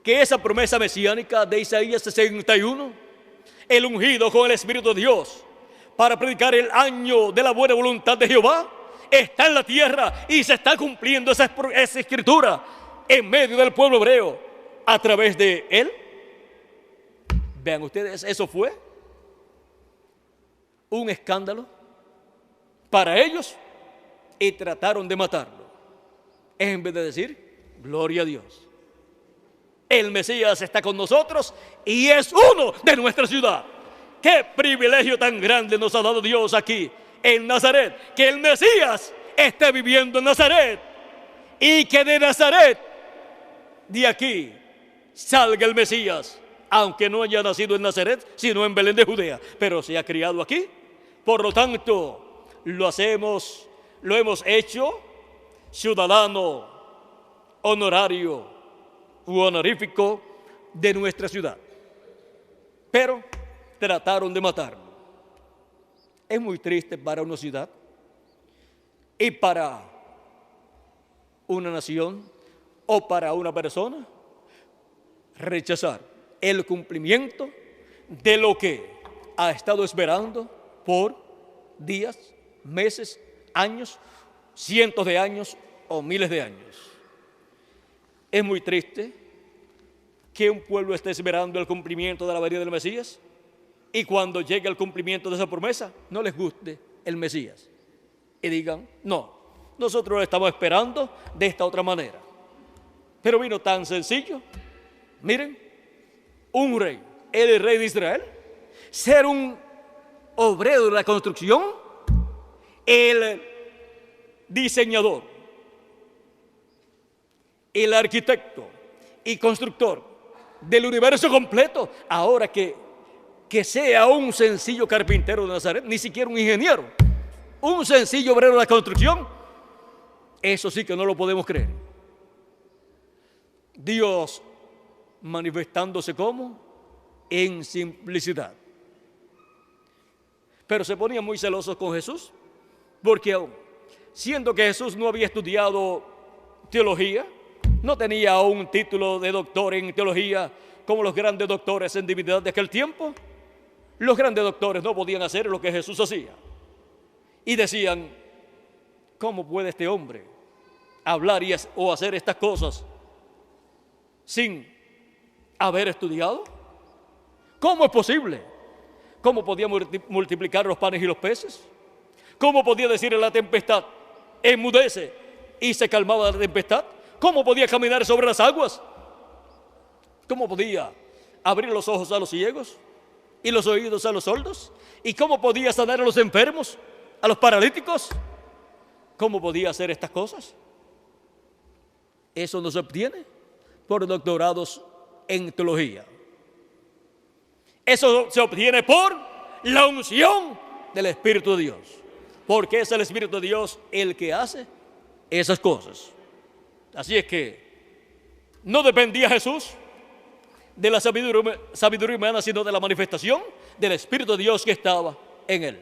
que esa promesa mesiánica de Isaías 61, el ungido con el Espíritu de Dios para predicar el año de la buena voluntad de Jehová, está en la tierra y se está cumpliendo esa escritura en medio del pueblo hebreo a través de él. Vean ustedes, eso fue un escándalo para ellos y trataron de matarlo, en vez de decir gloria a Dios. El Mesías está con nosotros y es uno de nuestra ciudad. Qué privilegio tan grande nos ha dado Dios aquí en Nazaret, que el Mesías esté viviendo en Nazaret y que de Nazaret, de aquí, salga el Mesías, aunque no haya nacido en Nazaret, sino en Belén de Judea, pero se ha criado aquí. Por lo tanto, lo hemos hecho ciudadano honorario u honorífico de nuestra ciudad. Pero trataron de matarlo. Es muy triste para una ciudad y para una nación o para una persona rechazar el cumplimiento de lo que ha estado esperando por días, meses, años, cientos de años o miles de años. Es muy triste que un pueblo esté esperando el cumplimiento de la venida del Mesías y cuando llegue el cumplimiento de esa promesa no les guste el Mesías y digan, no, nosotros lo estamos esperando de esta otra manera. Pero vino tan sencillo, miren, un rey, el rey de Israel, ser un obrero de la construcción, el diseñador, el arquitecto y constructor del universo completo, ahora que sea un sencillo carpintero de Nazaret, ni siquiera un ingeniero, un sencillo obrero de la construcción, eso sí que no lo podemos creer. Dios manifestándose como en simplicidad. Pero se ponían muy celosos con Jesús, porque aún siendo que Jesús no había estudiado teología, no tenía un título de doctor en teología como los grandes doctores en divinidad de aquel tiempo, los grandes doctores no podían hacer lo que Jesús hacía. Y decían, ¿cómo puede este hombre hablar o hacer estas cosas sin haber estudiado? ¿Cómo es posible? ¿Cómo podía multiplicar los panes y los peces? ¿Cómo podía decir a la tempestad, enmudece, y se calmaba la tempestad? ¿Cómo podía caminar sobre las aguas? ¿Cómo podía abrir los ojos a los ciegos y los oídos a los sordos? ¿Y cómo podía sanar a los enfermos, a los paralíticos? ¿Cómo podía hacer estas cosas? Eso no se obtiene por doctorados en teología. Eso se obtiene por la unción del Espíritu de Dios, porque es el Espíritu de Dios el que hace esas cosas. Así es que no dependía Jesús de la sabiduría humana, sino de la manifestación del Espíritu de Dios que estaba en él.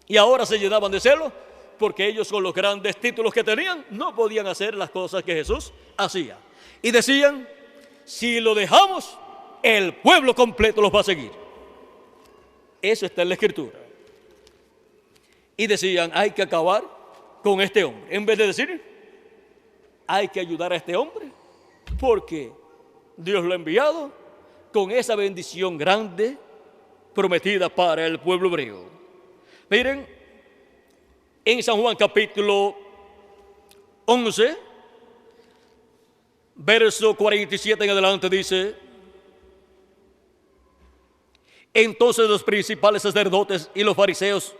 Y ahora se llenaban de celo porque ellos, con los grandes títulos que tenían, no podían hacer las cosas que Jesús hacía. Y decían, si lo dejamos, el pueblo completo los va a seguir. Eso está en la Escritura. Y decían, hay que acabar con este hombre. En vez de decir, hay que ayudar a este hombre, porque Dios lo ha enviado con esa bendición grande prometida para el pueblo hebreo. Miren, en San Juan capítulo 11, verso 47 en adelante dice, entonces los principales sacerdotes y los fariseos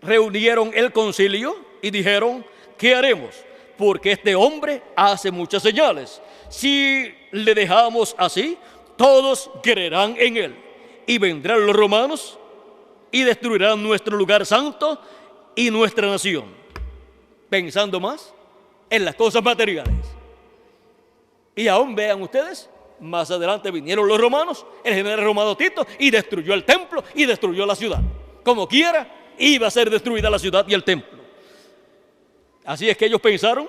reunieron el concilio y dijeron, ¿qué haremos? Porque este hombre hace muchas señales. Si le dejamos así, todos creerán en él. Y vendrán los romanos y destruirán nuestro lugar santo y nuestra nación. Pensando más en las cosas materiales. Y aún vean ustedes, más adelante vinieron los romanos, el general romano Tito, y destruyó el templo y destruyó la ciudad. Como quiera, iba a ser destruida la ciudad y el templo. Así es que ellos pensaron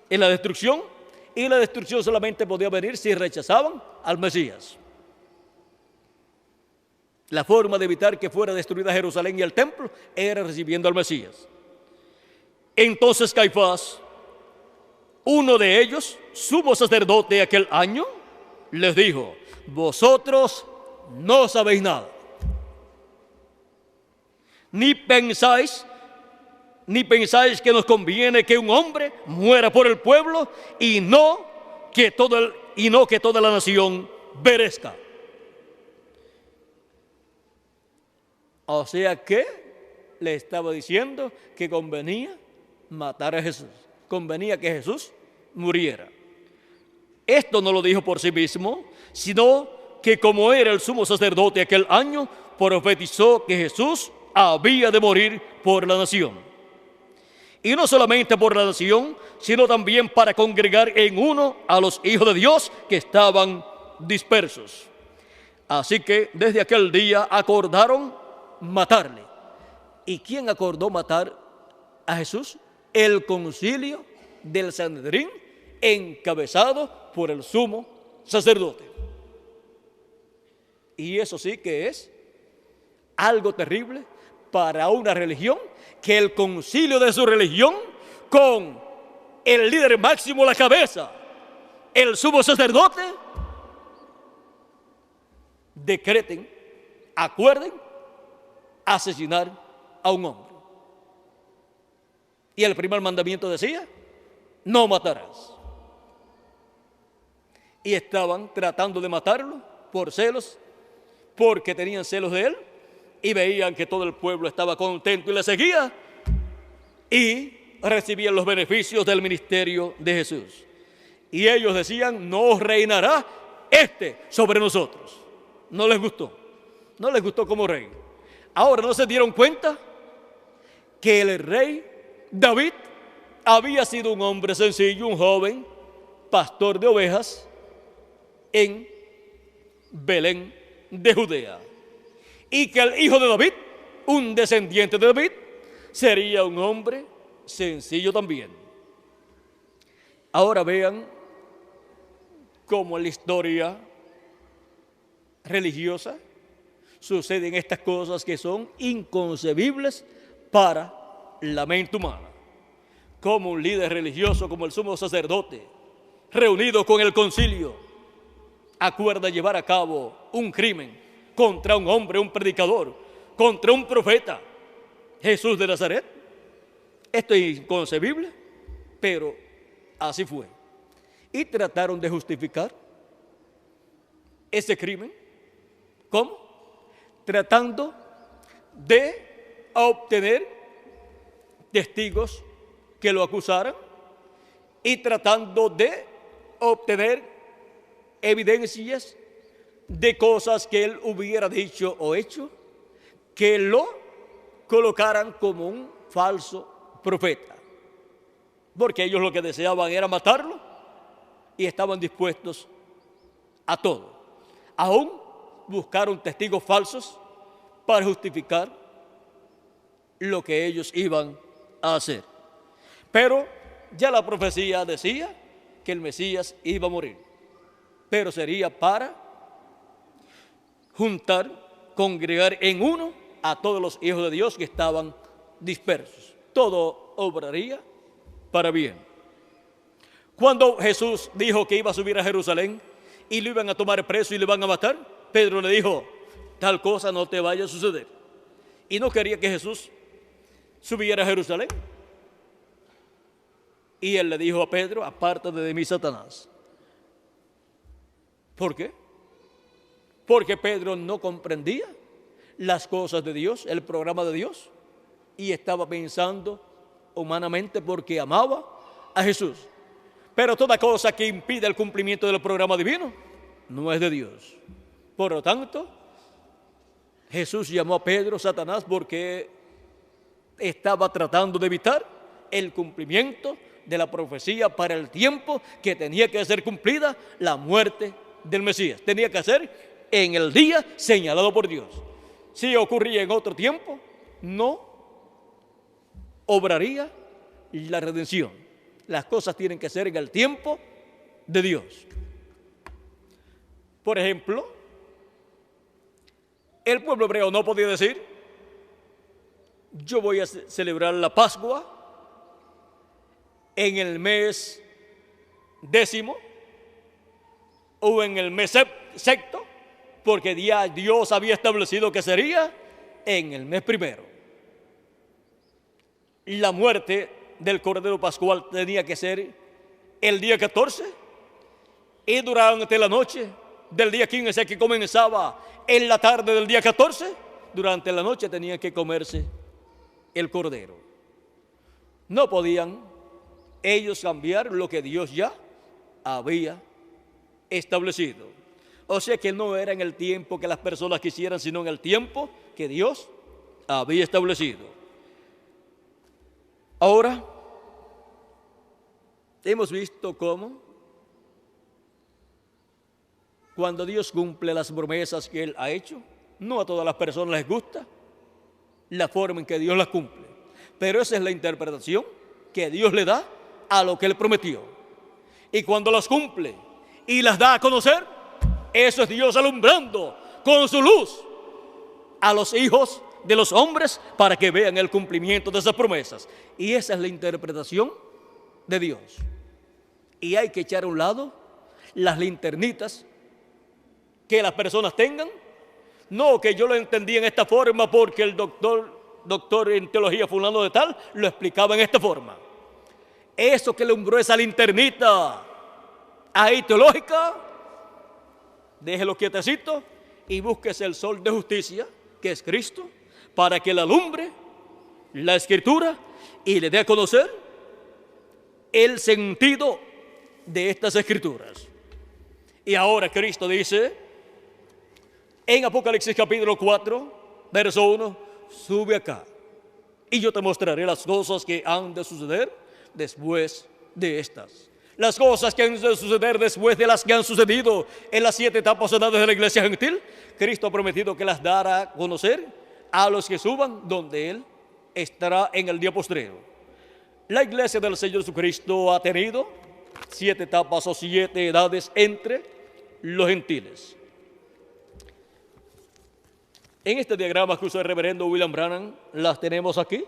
en la destrucción, y la destrucción solamente podía venir si rechazaban al Mesías. La forma de evitar que fuera destruida Jerusalén y el templo era recibiendo al Mesías. Entonces Caifás, uno de ellos, sumo sacerdote aquel año, les dijo, vosotros no sabéis nada, ni pensáis que nos conviene que un hombre muera por el pueblo y no que toda la nación perezca. O sea que le estaba diciendo que convenía matar a Jesús, convenía que Jesús muriera. Esto no lo dijo por sí mismo, sino que como era el sumo sacerdote aquel año, profetizó que Jesús había de morir por la nación. Y no solamente por la nación, sino también para congregar en uno a los hijos de Dios que estaban dispersos. Así que desde aquel día acordaron matarle. ¿Y quién acordó matar a Jesús? El concilio del Sanedrín, encabezado por el sumo sacerdote. Y eso sí que es algo terrible para una religión, que el concilio de su religión, con el líder máximo a la cabeza, el sumo sacerdote, decreten, acuerden asesinar a un hombre. Y el primer mandamiento decía, no matarás. Y estaban tratando de matarlo por celos, porque tenían celos de él, y veían que todo el pueblo estaba contento y le seguía, y recibían los beneficios del ministerio de Jesús. Y ellos decían, no reinará este sobre nosotros. No les gustó como rey. Ahora, ¿no se dieron cuenta que el rey David había sido un hombre sencillo, un joven pastor de ovejas en Belén de Judea? Y que el hijo de David, un descendiente de David, sería un hombre sencillo también. Ahora vean cómo en la historia religiosa suceden estas cosas que son inconcebibles para la mente humana. Como un líder religioso, como el sumo sacerdote, reunido con el concilio, acuerda llevar a cabo un crimen contra un hombre, un predicador, contra un profeta, Jesús de Nazaret. Esto es inconcebible, pero así fue. Y trataron de justificar ese crimen. ¿Cómo? Tratando de obtener testigos que lo acusaran y tratando de obtener evidencias de cosas que él hubiera dicho o hecho que lo colocaran como un falso profeta, porque ellos lo que deseaban era matarlo y estaban dispuestos a todo. Aún buscaron testigos falsos para justificar lo que ellos iban a hacer. Pero ya la profecía decía que el Mesías iba a morir, pero sería para juntar, congregar en uno a todos los hijos de Dios que estaban dispersos. Todo obraría para bien. Cuando Jesús dijo que iba a subir a Jerusalén y lo iban a tomar preso y lo iban a matar, Pedro le dijo: tal cosa no te vaya a suceder. Y no quería que Jesús subiera a Jerusalén. Y él le dijo a Pedro: apártate de mí, Satanás. ¿Por qué? Porque Pedro no comprendía las cosas de Dios, el programa de Dios, y estaba pensando humanamente porque amaba a Jesús. Pero toda cosa que impide el cumplimiento del programa divino no es de Dios. Por lo tanto, Jesús llamó a Pedro Satanás porque estaba tratando de evitar el cumplimiento de la profecía para el tiempo que tenía que ser cumplida, la muerte del Mesías. Tenía que ser en el día señalado por Dios. Si ocurría en otro tiempo, no obraría la redención. Las cosas tienen que ser en el tiempo de Dios. Por ejemplo, el pueblo hebreo no podía decir: yo voy a celebrar la Pascua en el mes 10º o en el mes sexto, porque ya Dios había establecido que sería en el mes 1. La muerte del Cordero Pascual tenía que ser el día 14 y durante la noche del día 15, que comenzaba en la tarde del día 14, durante la noche tenía que comerse el Cordero. No podían ellos cambiar lo que Dios ya había establecido. O sea que no era en el tiempo que las personas quisieran, sino en el tiempo que Dios había establecido. Ahora, hemos visto cómo cuando Dios cumple las promesas que Él ha hecho, no a todas las personas les gusta la forma en que Dios las cumple, pero esa es la interpretación que Dios le da a lo que Él prometió. Y cuando las cumple y las da a conocer, eso es Dios alumbrando con su luz a los hijos de los hombres para que vean el cumplimiento de esas promesas. Y esa es la interpretación de Dios. Y hay que echar a un lado las linternitas que las personas tengan. No, que yo lo entendí en esta forma porque el doctor en teología fulano de tal lo explicaba en esta forma. Eso que le alumbró esa linternita ahí teológica, déjelo quietecito y búsquese el sol de justicia, que es Cristo, para que le alumbre la Escritura y le dé a conocer el sentido de estas Escrituras. Y ahora Cristo dice en Apocalipsis capítulo 4, verso 1, sube acá y yo te mostraré las cosas que han de suceder después de estas. Las cosas que han de suceder después de las que han sucedido en las 7 etapas de la iglesia gentil, Cristo ha prometido que las dará a conocer a los que suban, donde Él estará en el día postrero. La iglesia del Señor Jesucristo ha tenido 7 etapas o 7 edades entre los gentiles. En este diagrama que usó el reverendo William Branham, las tenemos aquí.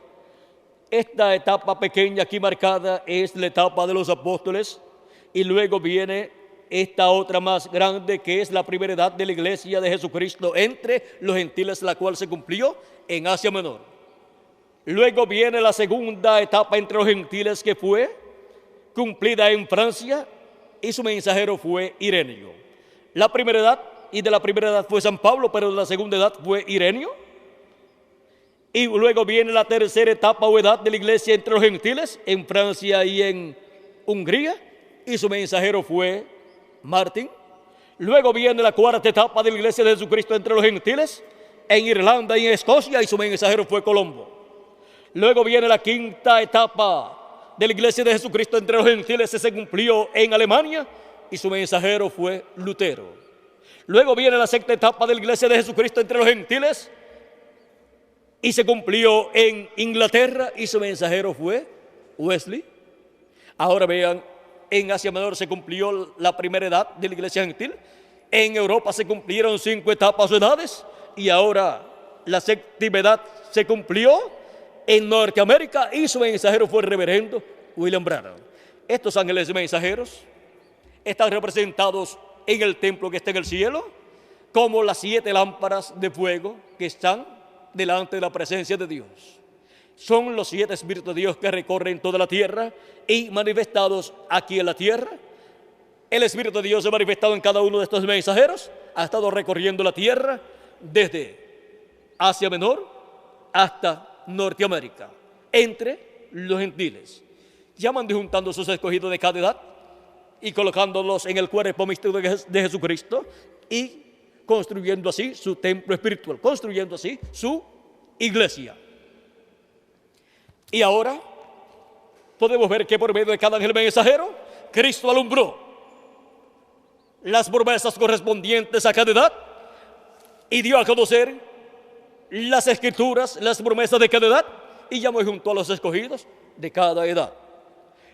Esta etapa pequeña aquí marcada es la etapa de los apóstoles y luego viene esta otra más grande, que es la primera edad de la iglesia de Jesucristo entre los gentiles, la cual se cumplió en Asia Menor. Luego viene la segunda etapa entre los gentiles, que fue cumplida en Francia, y su mensajero fue Ireneo. La primera edad, y de la primera edad fue San Pablo, pero de la segunda edad fue Ireneo. Y luego viene la tercera etapa o edad de la iglesia entre los gentiles, en Francia y en Hungría, y su mensajero fue Martín. Luego viene la cuarta etapa de la iglesia de Jesucristo entre los gentiles, en Irlanda y en Escocia, y su mensajero fue Colombo. Luego viene la quinta etapa de la iglesia de Jesucristo entre los gentiles, se cumplió en Alemania, y su mensajero fue Lutero. Luego viene la sexta etapa de la iglesia de Jesucristo entre los gentiles, y se cumplió en Inglaterra, y su mensajero fue Wesley. Ahora vean, en Asia Menor se cumplió la primera edad de la iglesia gentil. En Europa se cumplieron 5 etapas o edades, y ahora la séptima edad se cumplió en Norteamérica, y su mensajero fue el reverendo William Branham. Estos ángeles mensajeros están representados en el templo que está en el cielo como las 7 lámparas de fuego que están delante de la presencia de Dios. Son los 7 espíritus de Dios que recorren toda la tierra y manifestados aquí en la tierra. El Espíritu de Dios se ha manifestado en cada uno de estos mensajeros, ha estado recorriendo la tierra desde Asia Menor hasta Norteamérica, entre los gentiles. Llaman juntando sus escogidos de cada edad y colocándolos en el cuerpo místico de Jesucristo, y construyendo así su templo espiritual, construyendo así su iglesia. Y ahora podemos ver que por medio de cada ángel mensajero, Cristo alumbró las promesas correspondientes a cada edad y dio a conocer las escrituras, las promesas de cada edad, y llamó junto a los escogidos de cada edad.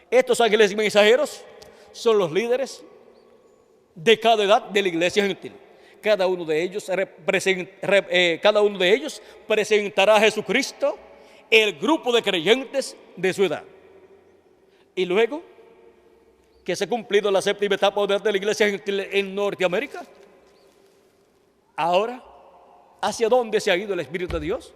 Estos ángeles mensajeros son los líderes de cada edad de la iglesia gentil. Cada uno de ellos presentará a Jesucristo, el grupo de creyentes de su edad. Y luego que se ha cumplido la séptima etapa de la iglesia gentil en Norteamérica, ahora, ¿hacia dónde se ha ido el Espíritu de Dios?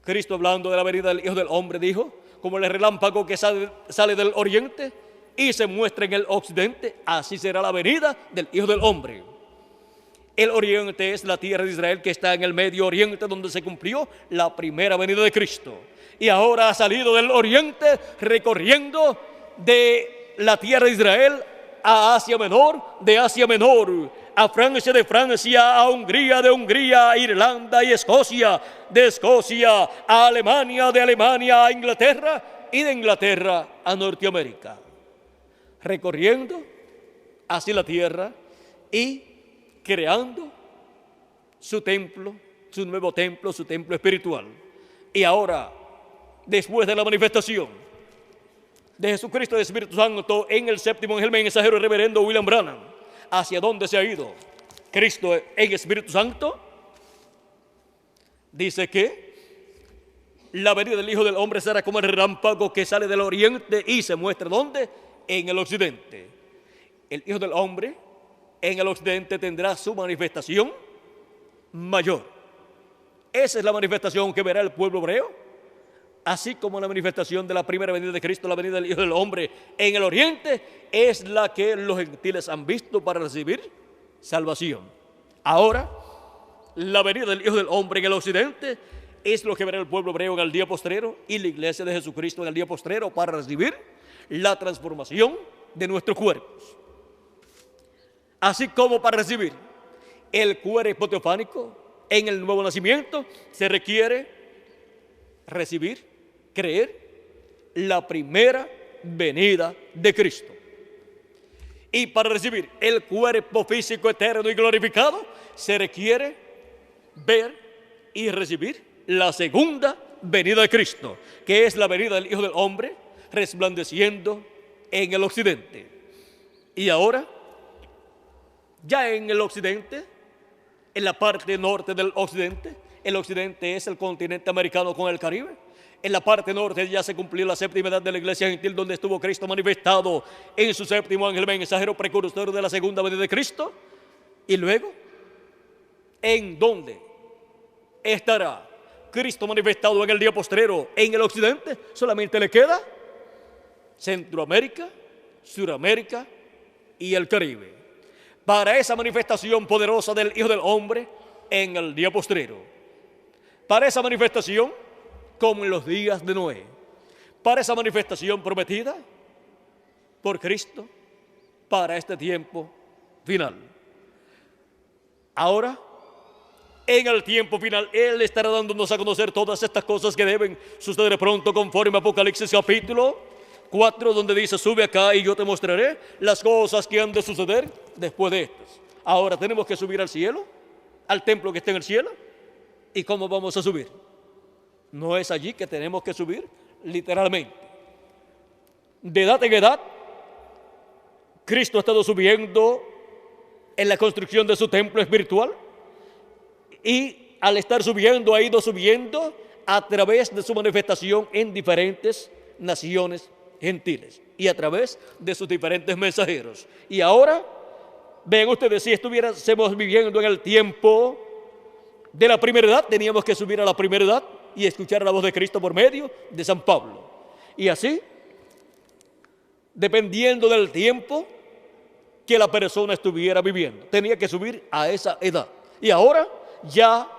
Cristo, hablando de la venida del Hijo del Hombre, dijo: como el relámpago que sale del oriente y se muestra en el occidente, así será la venida del Hijo del Hombre. El oriente es la tierra de Israel, que está en el Medio Oriente, donde se cumplió la primera venida de Cristo. Y ahora ha salido del oriente, recorriendo de la tierra de Israel a Asia Menor, de Asia Menor a Francia, de Francia a Hungría, de Hungría a Irlanda y Escocia, de Escocia a Alemania, de Alemania a Inglaterra, y de Inglaterra a Norteamérica, recorriendo así la tierra y creando su templo, su nuevo templo, su templo espiritual. Y ahora, después de la manifestación de Jesucristo, del Espíritu Santo, en el séptimo ángel mensajero, el reverendo William Branham, ¿hacia dónde se ha ido Cristo en Espíritu Santo? Dice que la venida del Hijo del Hombre será como el relámpago que sale del oriente y se muestra ¿dónde? En el occidente. El Hijo del Hombre en el occidente tendrá su manifestación mayor. Esa es la manifestación que verá el pueblo hebreo, así como la manifestación de la primera venida de Cristo, la venida del Hijo del Hombre en el oriente, es la que los gentiles han visto para recibir salvación. Ahora, la venida del Hijo del Hombre en el occidente es lo que verá el pueblo hebreo en el día postrero, y la iglesia de Jesucristo en el día postrero, para recibir la transformación de nuestros cuerpos. Así como para recibir el cuerpo teofánico en el nuevo nacimiento, se requiere recibir, creer la primera venida de Cristo. Y para recibir el cuerpo físico eterno y glorificado, se requiere ver y recibir la segunda venida de Cristo, que es la venida del Hijo del Hombre resplandeciendo en el occidente. Y ahora, ya en el occidente, en la parte norte del occidente, el occidente es el continente americano con el Caribe, En la parte norte ya se cumplió la séptima edad de la iglesia gentil, donde estuvo Cristo manifestado en su séptimo ángel mensajero precursor de la segunda venida de Cristo. Y luego, ¿en dónde estará Cristo manifestado en el día postrero? En el occidente solamente le queda Centroamérica, Suramérica y el Caribe. Para esa manifestación poderosa del Hijo del Hombre en el día postrero. Para esa manifestación, como en los días de Noé. Para esa manifestación prometida por Cristo para este tiempo final. Ahora, en el tiempo final, Él estará dándonos a conocer todas estas cosas que deben suceder pronto, conforme a Apocalipsis capítulo 4, donde dice: sube acá y yo te mostraré las cosas que han de suceder después de estas. Ahora tenemos que subir al cielo, al templo que está en el cielo. ¿Y cómo vamos a subir? No es allí que tenemos que subir, literalmente. De edad en edad, Cristo ha estado subiendo en la construcción de su templo espiritual, y al estar subiendo, ha ido subiendo a través de su manifestación en diferentes naciones gentiles y a través de sus diferentes mensajeros. Y ahora, ven ustedes, si estuviésemos viviendo en el tiempo de la primera edad, teníamos que subir a la primera edad y escuchar la voz de Cristo por medio de San Pablo. Y así, dependiendo del tiempo que la persona estuviera viviendo, tenía que subir a esa edad. Y ahora ya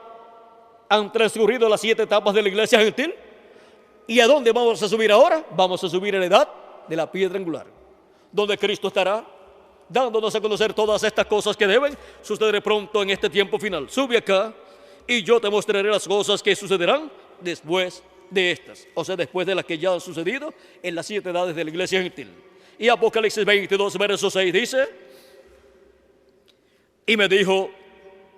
han transcurrido las 7 etapas de la iglesia gentil. ¿Y a dónde vamos a subir ahora? Vamos a subir a la edad de la piedra angular, donde Cristo estará dándonos a conocer todas estas cosas que deben suceder pronto en este tiempo final. Sube acá y yo te mostraré las cosas que sucederán después de estas, o sea, después de las que ya han sucedido en las 7 edades de la iglesia gentil. Y Apocalipsis 22, verso 6 dice: y me dijo,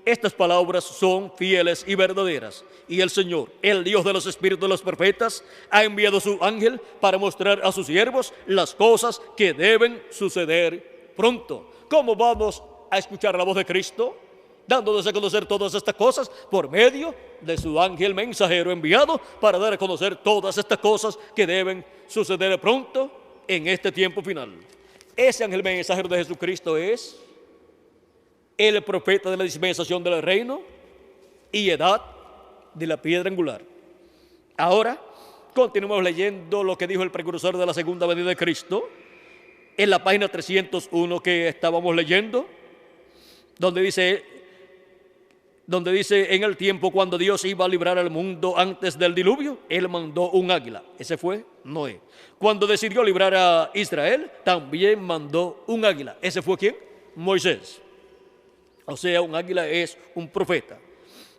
estas palabras son fieles y verdaderas, y el Señor, el Dios de los espíritus de los profetas, ha enviado su ángel para mostrar a sus siervos las cosas que deben suceder pronto. ¿Cómo vamos a escuchar la voz de Cristo dándonos a conocer todas estas cosas? Por medio de su ángel mensajero enviado para dar a conocer todas estas cosas que deben suceder pronto en este tiempo final. Ese ángel mensajero de Jesucristo es el profeta de la dispensación del reino y edad de la piedra angular. Ahora continuamos leyendo lo que dijo el precursor de la segunda venida de Cristo en la página 301 que estábamos leyendo, donde dice: en el tiempo cuando Dios iba a librar al mundo antes del diluvio, Él mandó un águila. Ese fue Noé. Cuando decidió librar a Israel, también mandó un águila. ¿Ese fue quién? Moisés. O sea, un águila es un profeta.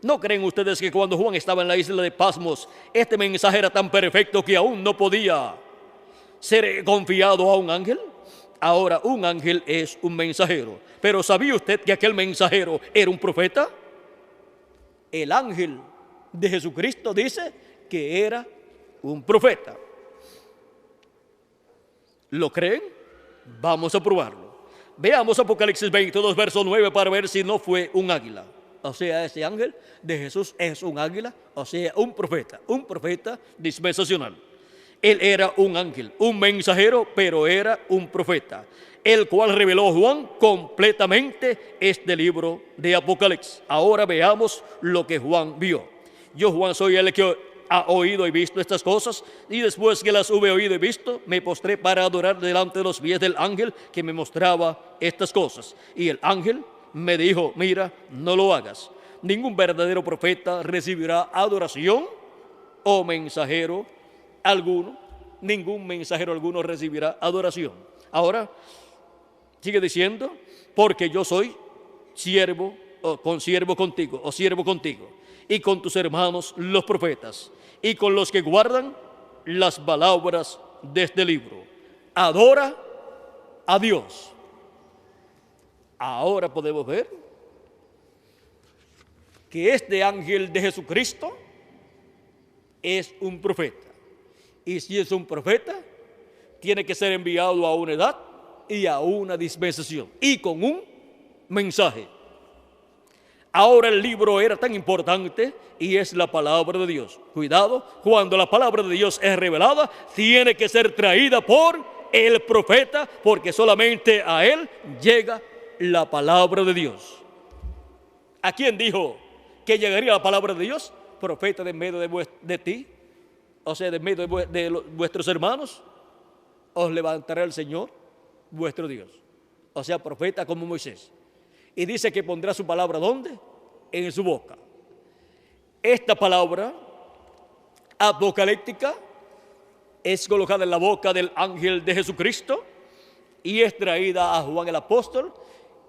¿No creen ustedes que cuando Juan estaba en la isla de Patmos, este mensaje era tan perfecto que aún no podía ser confiado a un ángel? Ahora, un ángel es un mensajero. Pero ¿sabía usted que aquel mensajero era un profeta? El ángel de Jesucristo dice que era un profeta. ¿Lo creen? Vamos a probarlo. Veamos Apocalipsis 22, verso 9, para ver si no fue un águila. O sea, ese ángel de Jesús es un águila, o sea, un profeta dispensacional. Él era un ángel, un mensajero, pero era un profeta, el cual reveló Juan completamente este libro de Apocalipsis. Ahora veamos lo que Juan vio. Yo, Juan, soy el que ha oído y visto estas cosas, y después que las hube oído y visto, me postré para adorar delante de los pies del ángel que me mostraba estas cosas. Y el ángel me dijo: mira, no lo hagas. Ningún verdadero profeta recibirá adoración o mensajero alguno. Ningún mensajero alguno recibirá adoración. Ahora, sigue diciendo: porque yo soy siervo contigo, y con tus hermanos los profetas, y con los que guardan las palabras de este libro. Adora a Dios. Ahora podemos ver que este ángel de Jesucristo es un profeta. Y si es un profeta, tiene que ser enviado a una edad y a una dispensación, y con un mensaje. Ahora el libro era tan importante y es la palabra de Dios. Cuidado, cuando la palabra de Dios es revelada, tiene que ser traída por el profeta, porque solamente a él llega la palabra de Dios. ¿A quién dijo que llegaría la palabra de Dios? Profeta de medio de ti, o sea, de medio de vuestros hermanos, os levantará el Señor, vuestro Dios. O sea, profeta como Moisés. Y dice que pondrá su palabra, ¿dónde? En su boca. Esta palabra apocalíptica es colocada en la boca del ángel de Jesucristo y es traída a Juan el apóstol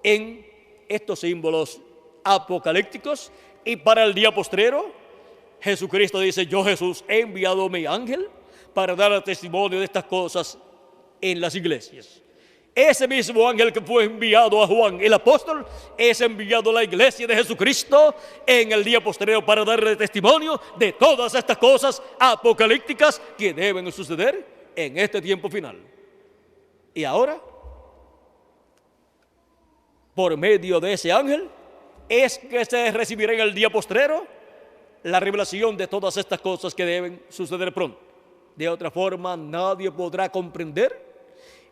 en estos símbolos apocalípticos. Y para el día postrero, Jesucristo dice: yo, Jesús, he enviado a mi ángel para dar testimonio de estas cosas en las iglesias. Ese mismo ángel que fue enviado a Juan el apóstol es enviado a la iglesia de Jesucristo en el día posterior para darle testimonio de todas estas cosas apocalípticas que deben suceder en este tiempo final. Y ahora, por medio de ese ángel, es que se recibirá en el día postrero la revelación de todas estas cosas que deben suceder pronto. De otra forma, nadie podrá comprender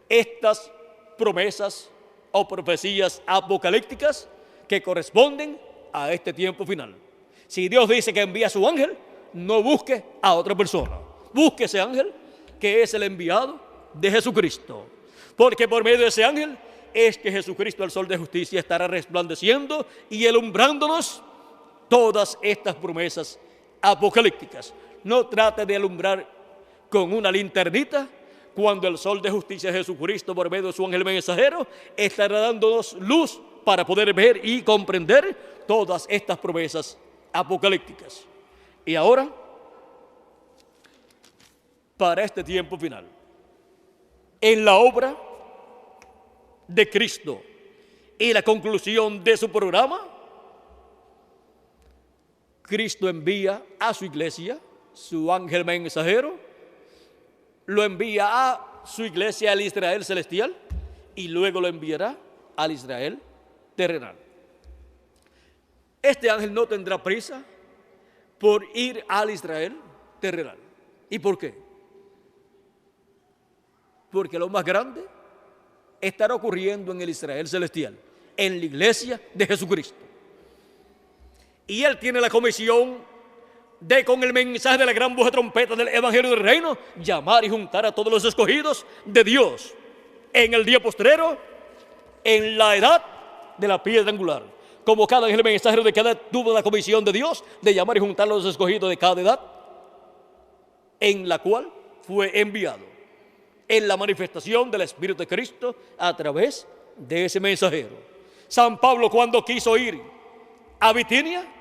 estas promesas o profecías apocalípticas que corresponden a este tiempo final. Si Dios dice que envía a su ángel, no busque a otra persona. Busque ese ángel que es el enviado de Jesucristo. Porque por medio de ese ángel es que Jesucristo, el sol de justicia, estará resplandeciendo y alumbrándonos todas estas promesas apocalípticas. No trate de alumbrar con una linternita, cuando el sol de justicia, Jesucristo, por medio de su ángel mensajero, estará dándonos luz para poder ver y comprender todas estas promesas apocalípticas. Y ahora, para este tiempo final, en la obra de Cristo y la conclusión de su programa, Cristo envía a su iglesia, su ángel mensajero, lo envía a su iglesia, al Israel celestial, y luego lo enviará al Israel terrenal. Este ángel no tendrá prisa por ir al Israel terrenal. ¿Y por qué? Porque lo más grande estará ocurriendo en el Israel celestial, en la iglesia de Jesucristo. Y él tiene la comisión de, con el mensaje de la gran voz de trompeta del evangelio del reino, llamar y juntar a todos los escogidos de Dios en el día postrero, en la edad de la piedra angular. Como cada ángel mensajero de cada edad tuvo la comisión de Dios de llamar y juntar a los escogidos de cada edad, en la cual fue enviado en la manifestación del Espíritu de Cristo a través de ese mensajero. San Pablo, cuando quiso ir a Bitinia,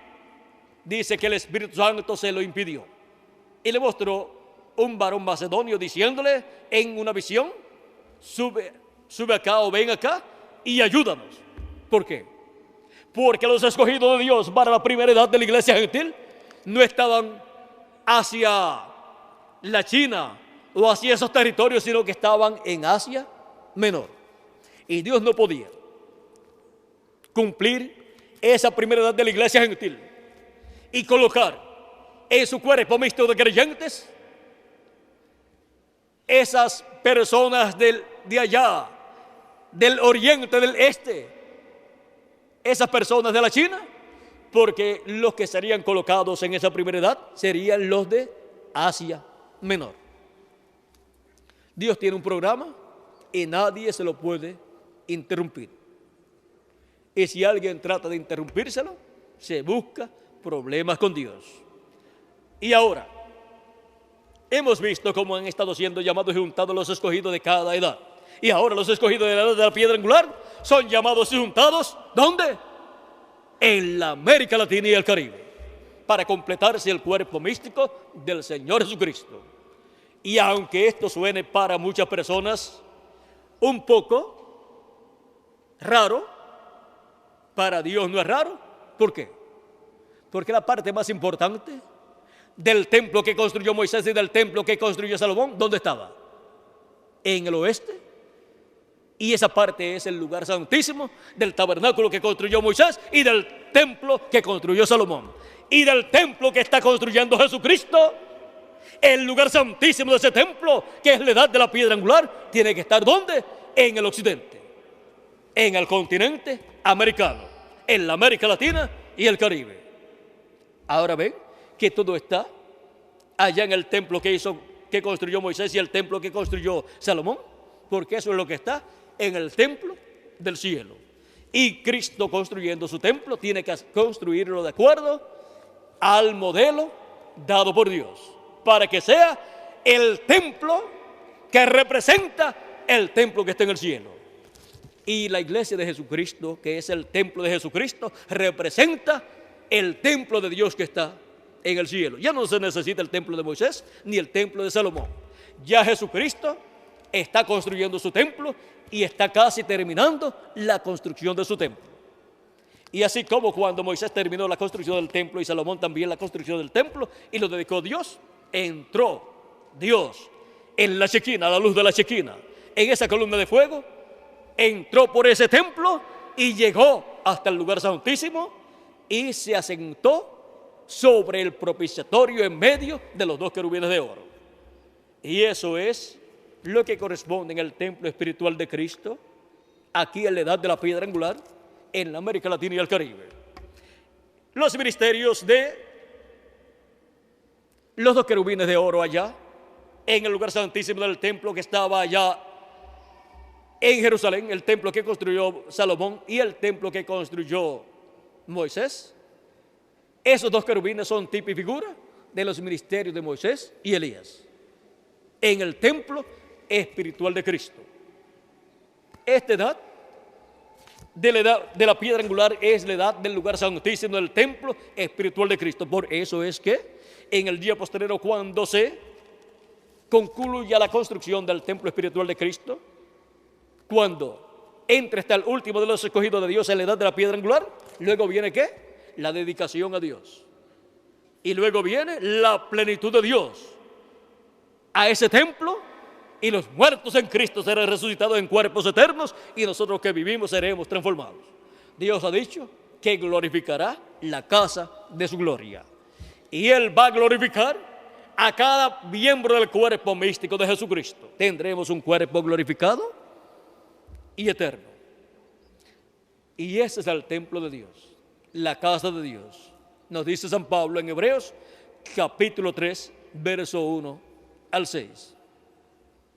dice que el Espíritu Santo se lo impidió y le mostró un varón macedonio diciéndole en una visión: sube acá o ven acá y ayúdanos. ¿Por qué? Porque los escogidos de Dios para la primera edad de la iglesia gentil no estaban hacia la China o hacia esos territorios, sino que estaban en Asia Menor. Y Dios no podía cumplir esa primera edad de la iglesia gentil y colocar en su cuerpo mixto de creyentes esas personas de allá, del oriente, del este, esas personas de la China, porque los que serían colocados en esa primera edad serían los de Asia Menor. Dios tiene un programa y nadie se lo puede interrumpir. Y si alguien trata de interrumpírselo, se busca problemas con Dios. Y ahora, hemos visto cómo han estado siendo llamados y juntados los escogidos de cada edad. Y ahora los escogidos de la edad de la piedra angular son llamados y juntados, ¿dónde? En la América Latina y el Caribe, para completarse el cuerpo místico del Señor Jesucristo. Y aunque esto suene para muchas personas un poco raro, para Dios no es raro. ¿Por qué? Porque la parte más importante del templo que construyó Moisés y del templo que construyó Salomón, ¿dónde estaba? En el oeste Y esa parte es el lugar santísimo del tabernáculo que construyó Moisés y del templo que construyó Salomón. Y del templo que está construyendo Jesucristo, el lugar santísimo de ese templo, que es la edad de la piedra angular, tiene que estar ¿dónde? En el occidente, en el continente americano, en la América Latina y el Caribe. Ahora ven que todo está allá en el templo que construyó Moisés y el templo que construyó Salomón, porque eso es lo que está en el templo del cielo. Y Cristo, construyendo su templo, tiene que construirlo de acuerdo al modelo dado por Dios, para que sea el templo que representa el templo que está en el cielo. Y la iglesia de Jesucristo, que es el templo de Jesucristo, representa el templo de Dios que está en el cielo. Ya no se necesita el templo de Moisés ni el templo de Salomón. Ya Jesucristo está construyendo su templo y está casi terminando la construcción de su templo. Y así como cuando Moisés terminó la construcción del templo y Salomón también la construcción del templo y lo dedicó a Dios, entró Dios en la Shequina, a la luz de la Shequina, en esa columna de fuego, entró por ese templo y llegó hasta el lugar santísimo y se asentó sobre el propiciatorio en medio de los dos querubines de oro. Y eso es lo que corresponde en el templo espiritual de Cristo, aquí en la edad de la piedra angular, en la América Latina y el Caribe. Los ministerios de los dos querubines de oro allá, en el lugar santísimo del templo que estaba allá en Jerusalén, el templo que construyó Salomón y el templo que construyó Moisés. Esos dos querubines son tipo y figura de los ministerios de Moisés y Elías en el templo espiritual de Cristo. Esta edad de la piedra angular es la edad del lugar santísimo del templo espiritual de Cristo. Por eso es que en el día posterior, cuando se concluya la construcción del templo espiritual de Cristo, cuando entre hasta el último de los escogidos de Dios en la edad de la piedra angular, luego viene ¿qué? La dedicación a Dios. Y luego viene la plenitud de Dios a ese templo, y los muertos en Cristo serán resucitados en cuerpos eternos, y nosotros que vivimos seremos transformados. Dios ha dicho que glorificará la casa de su gloria. Y Él va a glorificar a cada miembro del cuerpo místico de Jesucristo. Tendremos un cuerpo glorificado y eterno. Y ese es el templo de Dios, la casa de Dios. Nos dice San Pablo en Hebreos, capítulo 3, verso 1 al 6.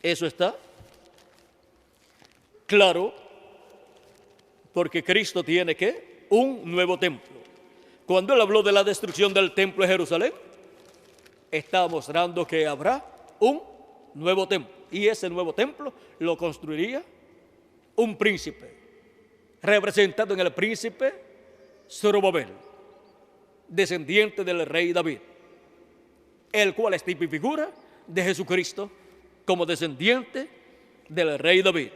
Eso está claro, porque Cristo tiene ¿qué? Un nuevo templo. Cuando Él habló de la destrucción del templo de Jerusalén, está mostrando que habrá un nuevo templo. Y ese nuevo templo lo construiría un príncipe, representado en el príncipe Zorobabel, descendiente del rey David, el cual es tipo y figura de Jesucristo como descendiente del rey David.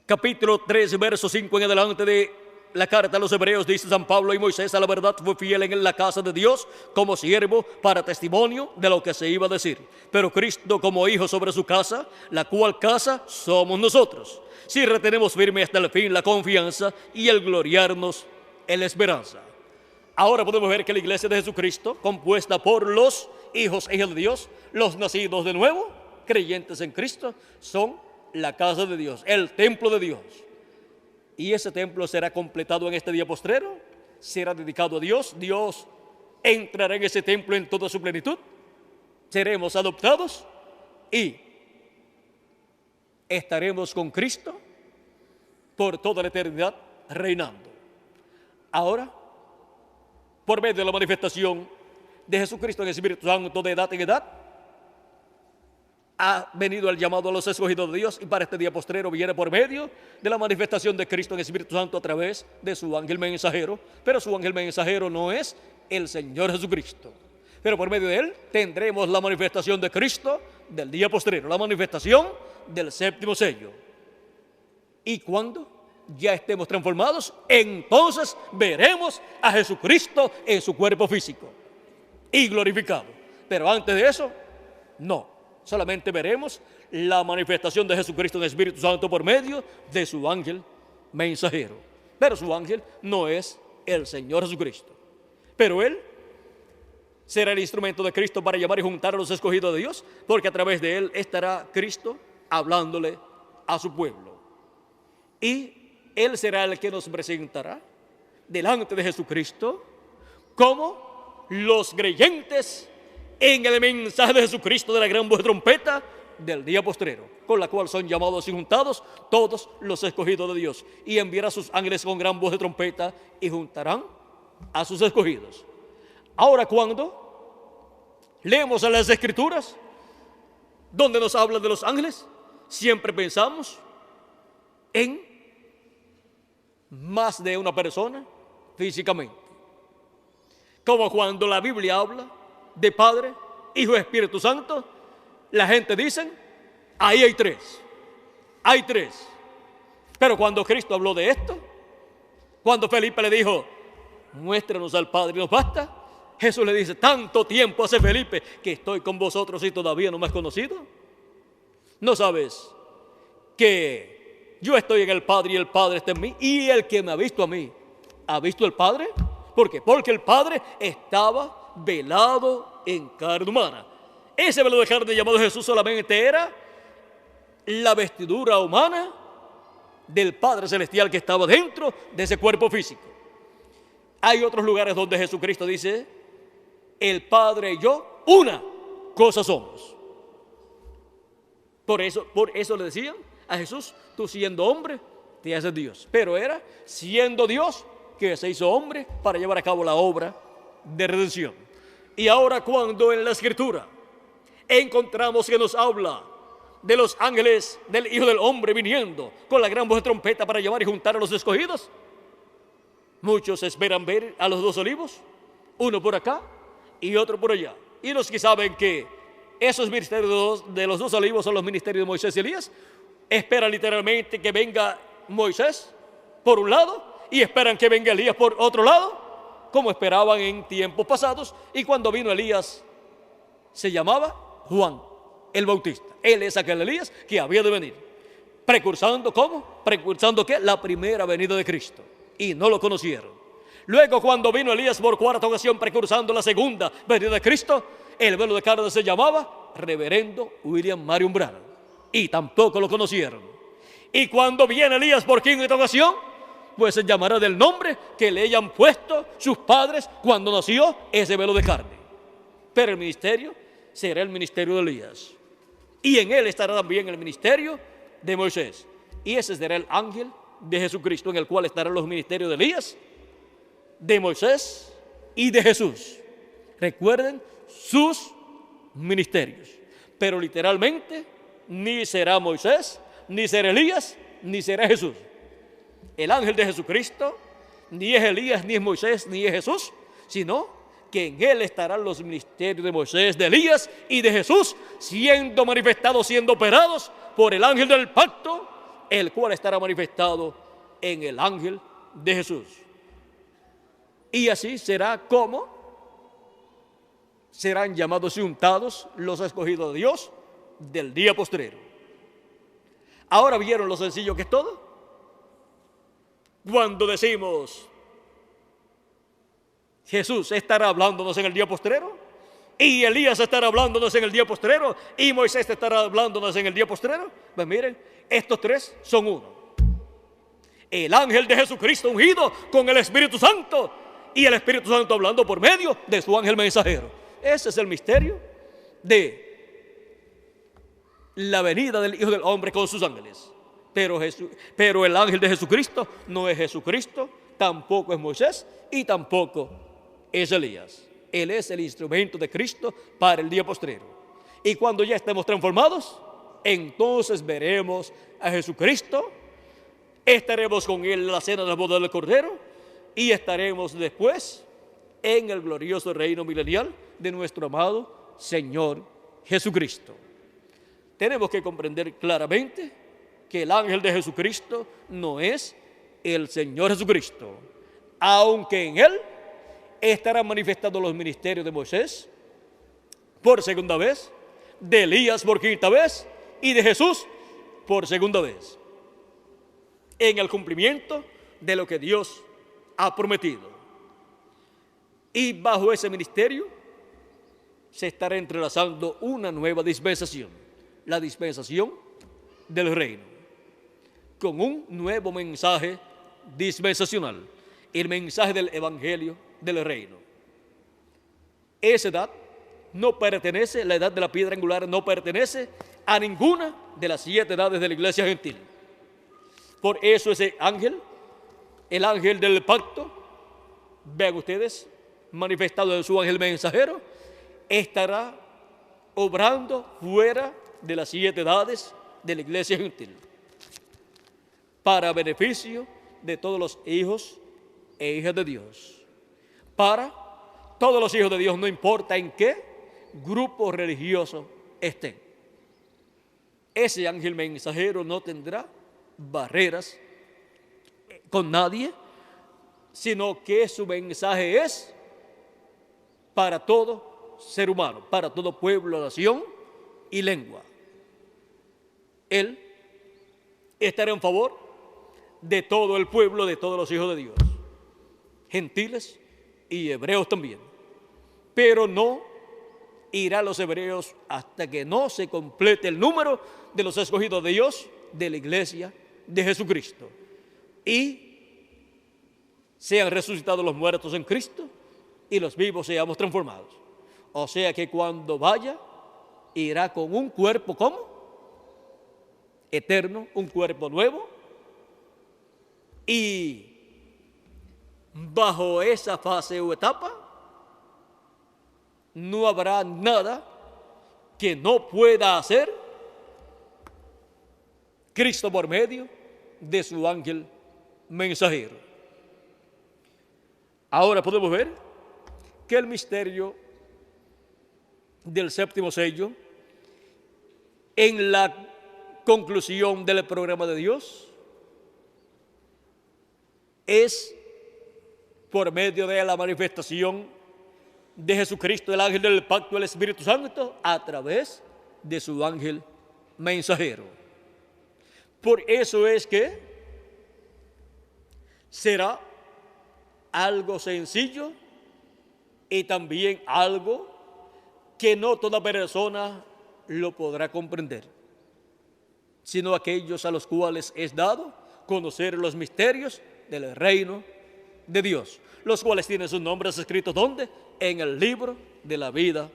Capítulo 3, verso 5 en adelante de la carta a los Hebreos, dice San Pablo: y Moisés a la verdad fue fiel en la casa de Dios como siervo para testimonio de lo que se iba a decir, pero Cristo como hijo sobre su casa, la cual casa somos nosotros, si retenemos firme hasta el fin la confianza y el gloriarnos en la esperanza. Ahora podemos ver que la iglesia de Jesucristo, compuesta por los hijos e hijas de Dios, los nacidos de nuevo, creyentes en Cristo, son la casa de Dios, el templo de Dios. Y ese templo será completado en este día postrero, será dedicado a Dios. Dios entrará en ese templo en toda su plenitud, seremos adoptados y estaremos con Cristo por toda la eternidad reinando. Ahora, por medio de la manifestación de Jesucristo en el Espíritu Santo de edad en edad, ha venido el llamado a los escogidos de Dios, y para este día postrero viene por medio de la manifestación de Cristo en el Espíritu Santo a través de su ángel mensajero. Pero su ángel mensajero no es el Señor Jesucristo, pero por medio de él tendremos la manifestación de Cristo del día postrero, la manifestación del séptimo sello. Y cuando ya estemos transformados, entonces veremos a Jesucristo en su cuerpo físico y glorificado. Pero antes de eso, no. Solamente veremos la manifestación de Jesucristo en el Espíritu Santo por medio de su ángel mensajero. Pero su ángel no es el Señor Jesucristo. Pero Él será el instrumento de Cristo para llamar y juntar a los escogidos de Dios, porque a través de Él estará Cristo hablándole a su pueblo. Y Él será el que nos presentará delante de Jesucristo como los creyentes en el mensaje de Jesucristo de la gran voz de trompeta del día postrero, con la cual son llamados y juntados todos los escogidos de Dios, y enviará a sus ángeles con gran voz de trompeta y juntarán a sus escogidos. Ahora, cuando leemos en las Escrituras donde nos habla de los ángeles, siempre pensamos en más de una persona físicamente, como cuando la Biblia habla de Padre, Hijo y Espíritu Santo. La gente dice, ahí hay tres. Pero cuando Cristo habló de esto, cuando Felipe le dijo, muéstranos al Padre y nos basta, Jesús le dice, tanto tiempo hace, Felipe, que estoy con vosotros y todavía no me has conocido. ¿No sabes que yo estoy en el Padre y el Padre está en mí? Y el que me ha visto a mí, ¿ha visto el Padre? ¿Por qué? Porque el Padre estaba velado en carne humana. Ese velo de carne llamado Jesús solamente era la vestidura humana del Padre Celestial que estaba dentro de ese cuerpo físico. Hay otros lugares donde Jesucristo dice, el Padre y yo, una cosa somos. Por eso le decían a Jesús, tú siendo hombre, te haces Dios. Pero era siendo Dios que se hizo hombre para llevar a cabo la obra de redención. Y ahora, cuando en la Escritura encontramos que nos habla de los ángeles del Hijo del Hombre viniendo con la gran voz de trompeta para llevar y juntar a los escogidos, muchos esperan ver a los dos olivos, uno por acá y otro por allá. Y los que saben que esos ministerios de los dos olivos son los ministerios de Moisés y Elías, esperan literalmente que venga Moisés por un lado y esperan que venga Elías por otro lado, como esperaban en tiempos pasados. Y cuando vino Elías, se llamaba Juan el Bautista. Él es aquel Elías que había de venir, precursando, ¿cómo? Precursando ¿qué? La primera venida de Cristo. Y no lo conocieron. Luego, cuando vino Elías por cuarta ocasión, precursando la segunda venida de Cristo, el velo de carne se llamaba Reverendo William Marion Branham, y tampoco lo conocieron. Y cuando viene Elías por quinta ocasión, pues se llamará del nombre que le hayan puesto sus padres cuando nació ese velo de carne. Pero el ministerio será el ministerio de Elías, y en él estará también el ministerio de Moisés, y ese será el ángel de Jesucristo, en el cual estarán los ministerios de Elías, de Moisés y de Jesús. Recuerden sus ministerios. Pero literalmente ni será Moisés, ni será Elías, ni será Jesús. El ángel de Jesucristo ni es Elías, ni es Moisés, ni es Jesús, sino que en él estarán los ministerios de Moisés, de Elías y de Jesús, siendo manifestados, siendo operados por el ángel del pacto, el cual estará manifestado en el ángel de Jesús. Y así será como serán llamados y untados los escogidos de Dios del día postrero. Ahora, ¿vieron lo sencillo que es todo? Cuando decimos Jesús estará hablándonos en el día postrero, y Elías estará hablándonos en el día postrero, y Moisés estará hablándonos en el día postrero, pues miren, estos tres son uno. El ángel de Jesucristo ungido con el Espíritu Santo, y el Espíritu Santo hablando por medio de su ángel mensajero. Ese es el misterio de la venida del Hijo del Hombre con sus ángeles. Pero el ángel de Jesucristo no es Jesucristo, tampoco es Moisés y tampoco es Elías. Él es el instrumento de Cristo para el día postrero. Y cuando ya estemos transformados, entonces veremos a Jesucristo, estaremos con Él en la cena de la boda del Cordero, y estaremos después en el glorioso reino milenial de nuestro amado Señor Jesucristo. Tenemos que comprender claramente que el ángel de Jesucristo no es el Señor Jesucristo, aunque en Él estarán manifestados los ministerios de Moisés por segunda vez, de Elías por quinta vez y de Jesús por segunda vez, en el cumplimiento de lo que Dios ha prometido. Y bajo ese ministerio se estará entrelazando una nueva dispensación, la dispensación del reino, con un nuevo mensaje dispensacional, el mensaje del evangelio del reino. Esa edad no pertenece, la edad de la piedra angular no pertenece a ninguna de las 7 edades de la iglesia gentil. Por eso ese ángel, el ángel del pacto, vean ustedes, manifestado en su ángel mensajero, estará obrando fuera de las 7 edades de la iglesia gentil, para beneficio de todos los hijos e hijas de Dios, para todos los hijos de Dios, no importa en qué grupo religioso estén. Ese ángel mensajero no tendrá barreras con nadie, sino que su mensaje es para todo ser humano, para todo pueblo, nación y lengua. Él estará en favor de todo el pueblo, de todos los hijos de Dios, gentiles y hebreos también. Pero no irá a los hebreos hasta que no se complete el número de los escogidos de Dios, de la iglesia de Jesucristo, y sean resucitados los muertos en Cristo y los vivos seamos transformados. O sea que cuando vaya, irá con un cuerpo, ¿cómo? Eterno, un cuerpo nuevo, y bajo esa fase o etapa no habrá nada que no pueda hacer Cristo por medio de su ángel mensajero. Ahora podemos ver que el misterio del séptimo sello, en la conclusión del programa de Dios, es por medio de la manifestación de Jesucristo, el ángel del pacto, el Espíritu Santo, a través de su ángel mensajero. Por eso es que será algo sencillo y también algo que no toda persona lo podrá comprender, sino aquellos a los cuales es dado conocer los misterios del reino de Dios, los cuales tienen sus nombres escritos ¿dónde? En el libro de la vida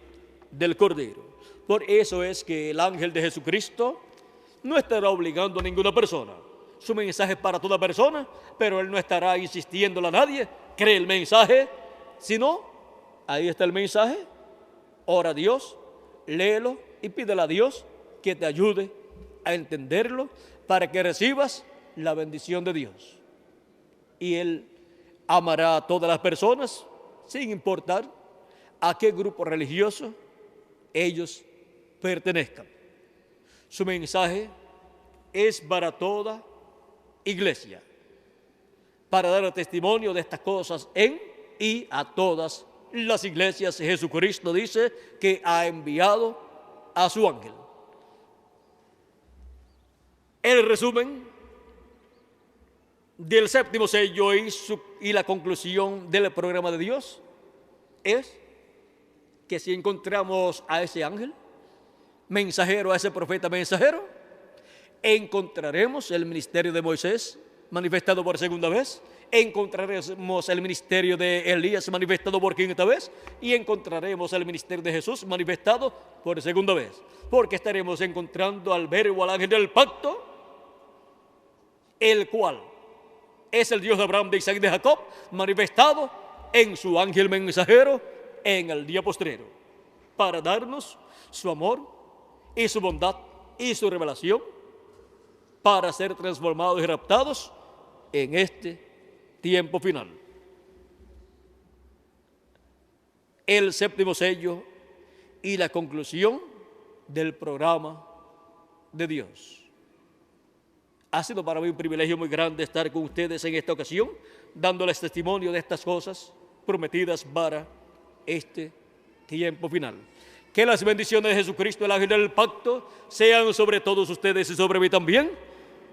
del Cordero. Por eso es que el ángel de Jesucristo no estará obligando a ninguna persona. Su mensaje es para toda persona, pero él no estará insistiéndole a nadie, cree el mensaje, sino, ahí está el mensaje, ora a Dios, léelo y pídele a Dios que te ayude a entenderlo para que recibas la bendición de Dios. Y él amará a todas las personas sin importar a qué grupo religioso ellos pertenezcan. Su mensaje es para toda iglesia, para dar testimonio de estas cosas en y a todas las iglesias. Jesucristo dice que ha enviado a su ángel. El resumen del séptimo sello y la conclusión del programa de Dios es que si encontramos a ese ángel mensajero, a ese profeta mensajero, encontraremos el ministerio de Moisés manifestado por segunda vez, encontraremos el ministerio de Elías manifestado por quinta vez y encontraremos el ministerio de Jesús manifestado por segunda vez, porque estaremos encontrando al verbo, al ángel del pacto, el cual es el Dios de Abraham, de Isaac y de Jacob, manifestado en su ángel mensajero en el día postrero, para darnos su amor y su bondad y su revelación, para ser transformados y raptados en este tiempo final. El séptimo sello y la conclusión del programa de Dios. Ha sido para mí un privilegio muy grande estar con ustedes en esta ocasión, dándoles testimonio de estas cosas prometidas para este tiempo final. Que las bendiciones de Jesucristo, el ángel del pacto, sean sobre todos ustedes y sobre mí también.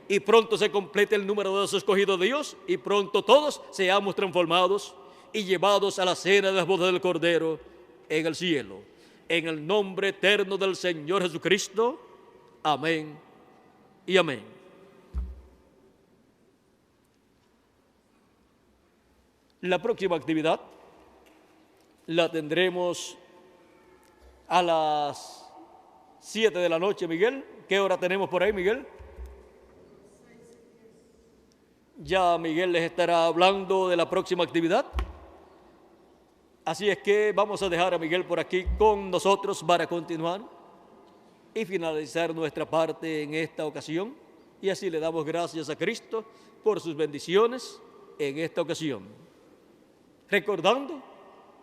Y pronto se complete el número de los escogidos de Dios y pronto todos seamos transformados y llevados a la cena de las bodas del Cordero en el cielo. En el nombre eterno del Señor Jesucristo. Amén y amén. La próxima actividad la tendremos a las 7 de la noche, Miguel. ¿Qué hora tenemos por ahí, Miguel? Ya Miguel les estará hablando de la próxima actividad. Así es que vamos a dejar a Miguel por aquí con nosotros para continuar y finalizar nuestra parte en esta ocasión. Y así le damos gracias a Cristo por sus bendiciones en esta ocasión. Recordando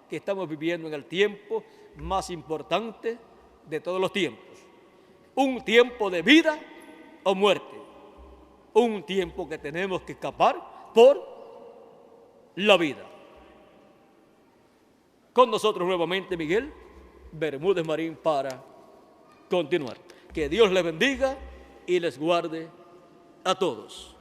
que estamos viviendo en el tiempo más importante de todos los tiempos. Un tiempo de vida o muerte. Un tiempo que tenemos que escapar por la vida. Con nosotros nuevamente Miguel Bermúdez Marín para continuar. Que Dios les bendiga y les guarde a todos.